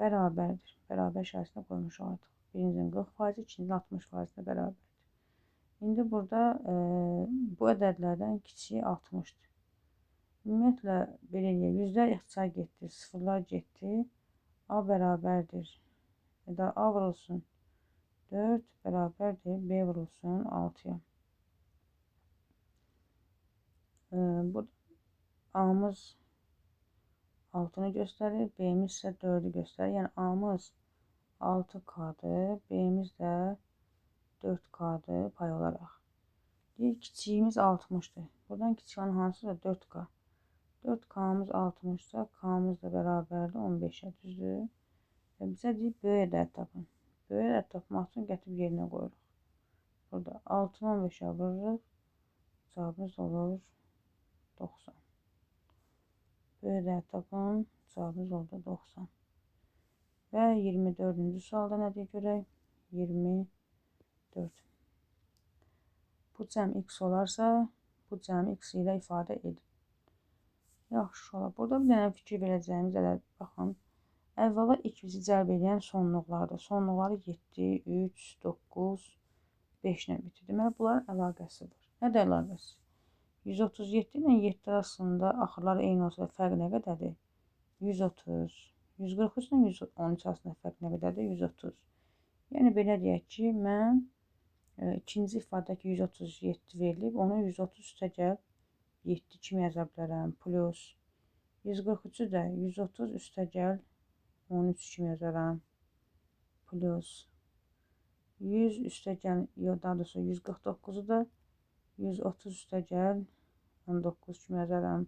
Bərabərdir. Bərabər şərsinə qoymuş artıq. Birincinin 40%, ikincinin 60%-nə bərabərdir. İndi burada bu ədədlərdən kiçiyi 60-dır. Ümumiyyətlə, belə eləyək, yüzlər ixtisar getdi, sıfırlar getdi. A bərabərdir. A vurulsun 4 bərabərdir. B vurulsun 6-ya. Burada A-mız 6-nı göstərir, B-miz isə 4-ü göstərir. Yəni A-mız 6K-dır, B-miz də 4K-dır pay olaraq. Deyir, kiçiyimiz 60-dır. Buradan kiçik olan hansıdır? 4K. 4K-mız 60-sa, K-mız da bərabərdir 15-ə, düzdür? Və bizə deyir, böyük ədəd tapın. Böyük ədəd tapmaq üçün gətirib yerinə qoyuruq. Burada 6-nı 15-ə vururuq. Cavabımız olur 90. Böyük ədəd tapın. Cavabımız oldu 90. Və 24-cü sualda nə deyir görək? 24. Bu cəm x olarsa, bu cəm x ilə ifadə edin. Yaxşı olar. Burada bir dənə fikir verəcəyimiz ədəd. Baxın. Əvvəla ilk bizi cəlb edən sonluqlardır. Sonluqları 7, 3, 9, 5 ilə bitir. Deməli, bunların əlaqəsi var. Nədir əlaqəsi? 137 ilə 7 arasında axırları eyni olsa da fərq nə qədərdir? 130. 143 ilə 113 arasında fərq nə qədərdir? 130. Yəni, belə deyək ki, mən ikinci ifadədəki 137 verilib, onu 130 üstə gəl 7 kimi yaza bilərəm. Plus 143-ü də 130 üstə gəl 13 kimi yazaram. Plus 100 üstə gəl, daha doğrusu 149-u da 130 üstə gəl 19 kimi yazaram.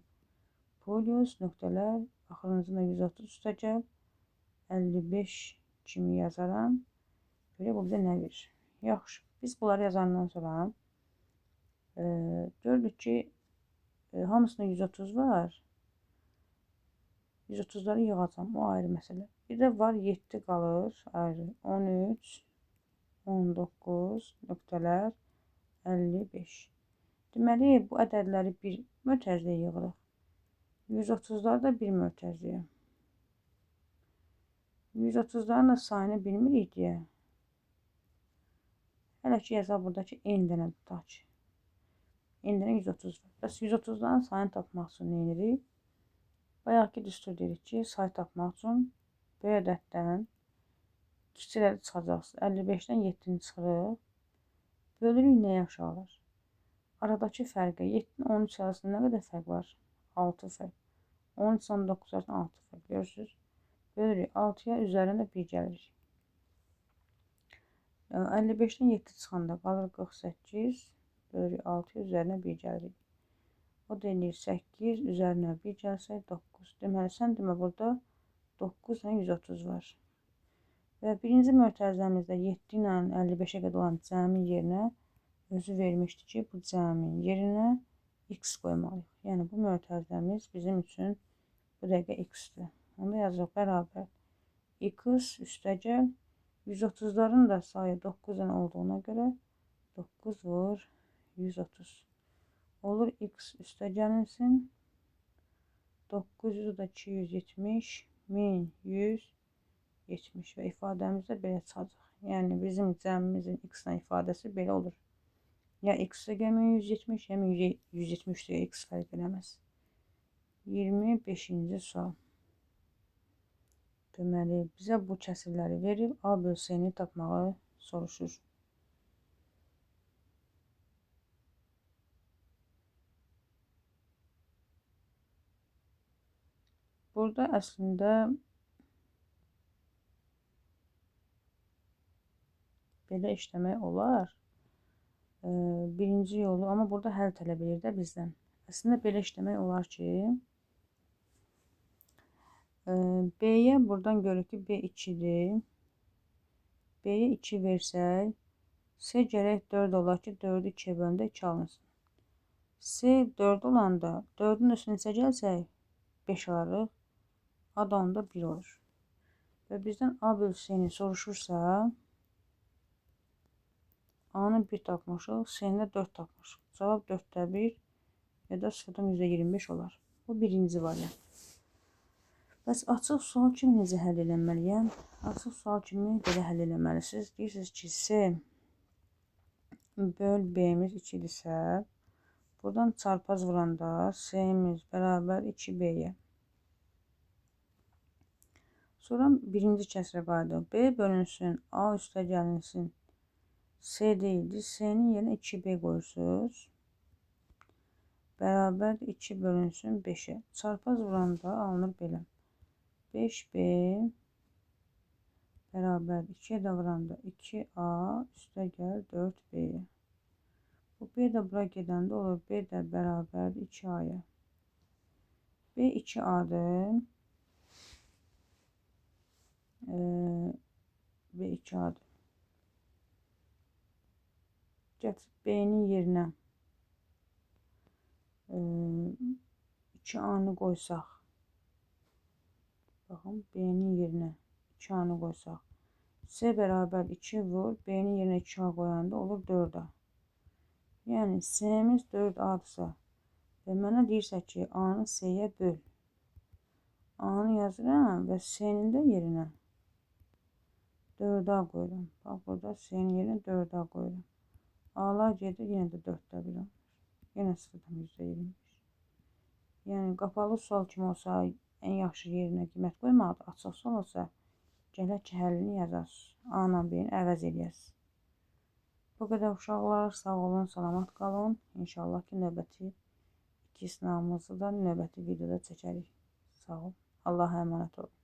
Plus nöqtələr, axırıncında 130 üstə gəl 55 kimi yazaram. Belə bu bizə nə verir? Yaxşı, biz bunları yazandan sonra gördük ki, hamısında 130 var. 130'ları yığacam, o ayrı məsələ. Bir də var 7 qalır, ayrı. 13, 19, nöqtələr 55. Deməli, bu ədədləri bir mötərizəyə yığırıq. 130'ları da bir mötərizəyə. 130'ların da sayını bilmirik deyə. Hələ ki, yazaq buradakı n dənə tutaq ki. N dənə 130 var. Bəs 130'ların sayını tapmaq üçün nə edirik? Bayaqki düstur dedik ki, sayı tapmaq üçün böyük ədəddən kiçik ədəd çıxacaqsınız. 55-dən 7-ni çıxırıq. Bölürük nəyə uşaqlar? Aradakı fərqə 7-nin 13 arasında nə qədər fərq var? 6 fərq. 13-19 arasında 6 fərq. Görürsünüz? Bölürük 6-ya, üzərində 1 gəlirik. 55-dən 7 çıxanda qalır 48. Bölürük 6-ya, üzərinə 1 gəlirik. O da eləyir 8, üzərinə 1 gəlsək 9. Deməli, sən demə burada 9 ilə 130 var. Və birinci mötərizəmizdə 7 ilə 55-ə qədər olan cəmin yerinə özü vermişdi ki, bu cəmin yerinə x qoymalıyıq. Yəni, bu mötərizəmiz bizim üçün bu dəqiqə x-dir. Onda yazırıq bərabər x üstəgəl 130'ların da sayı 9 ilə olduğuna görə 9 vur 130. Olur x üstə gəlinsin. 900 da 270 1170 və ifadəmizdə belə çıxacaq. Yəni bizim cəmimizin x-lə ifadəsi belə olur. Ya x-ə gəlmə 170, ya 170 deyə x fərq eləməz. 25-ci sual. Deməli, bizə bu kəsirləri verib A bölsəyini tapmağı soruşur. Burada əslində belə işləmək olar. Birinci yolu, amma burada həll tələb edir də bizdən. Əslində belə işləmək olar ki, B-yə buradan görürük ki, B 2-dir. B-yə 2 versək, C gərək 4 olar ki, 4-ü 2-yə bölündə 2 alınsın. C 4 olanda 4-ün üstünə neçə gəlsək 5 alarıq. A da onda 1 olur. Və bizdən A bölsəyini soruşursa, A-nı 1 tapmışıq, C-ni 4 tapmışıq. Cavab 4-də 1 ya da 0-dan %25 olar. Bu birinci variant. Bəs açıq sual kimi necə həll eləməliyəm? Açıq sual kimi belə həll eləməlisiniz. Deyirsiniz ki, C böl B-miz 2-dirsə, buradan çarpaz vuranda C-miz bərabər 2B-yə. Sonra birinci kəsrə qayıdıq. B bölünsün, A üstə gəlinsin. C deyildi. C-nin yerinə 2B qoyursunuz. Bərabər 2 bölünsün 5-ə. Çarpaz vuranda alınır belə. 5B bərabər 2-yə də vuranda 2A üstə gəl 4B-yə. Bu B də bura gedəndə olur. B də bərabər 2A-ya. B 2A-dır. B 2A-dır. Gətirib B-nin yerinə 2A-nı qoysaq. Baxın, B-nin yerinə 2A-nı qoysaq. C bərabər 2 vur. B-nin yerinə 2A qoyanda olur 4A. Yəni, C-miz 4A-dırsa və mənə deyirsə ki, A-nı C-yə böl. A-nı yazıram və C-nin də yerinə 4A qoyuram. Bax, burada C-nin yerinə 4A qoyuram. A-lar gedir, yenə də 4-də 1 alır. Yenə 0-dan %25. Yəni, qapalı sual kimi olsa, ən yaxşı yerinə qiymət qoymaqdır. Açıq sual olsa, gələk ki, həllini yazarsınız. A-la B-ni əvəz eləyəsiniz. Bu qədər uşaqlar, sağ olun, salamat qalın. İnşallah ki, növbəti 2 sınavımızı da növbəti videoda çəkərik. Sağ olun. Allah'a əmanət olun.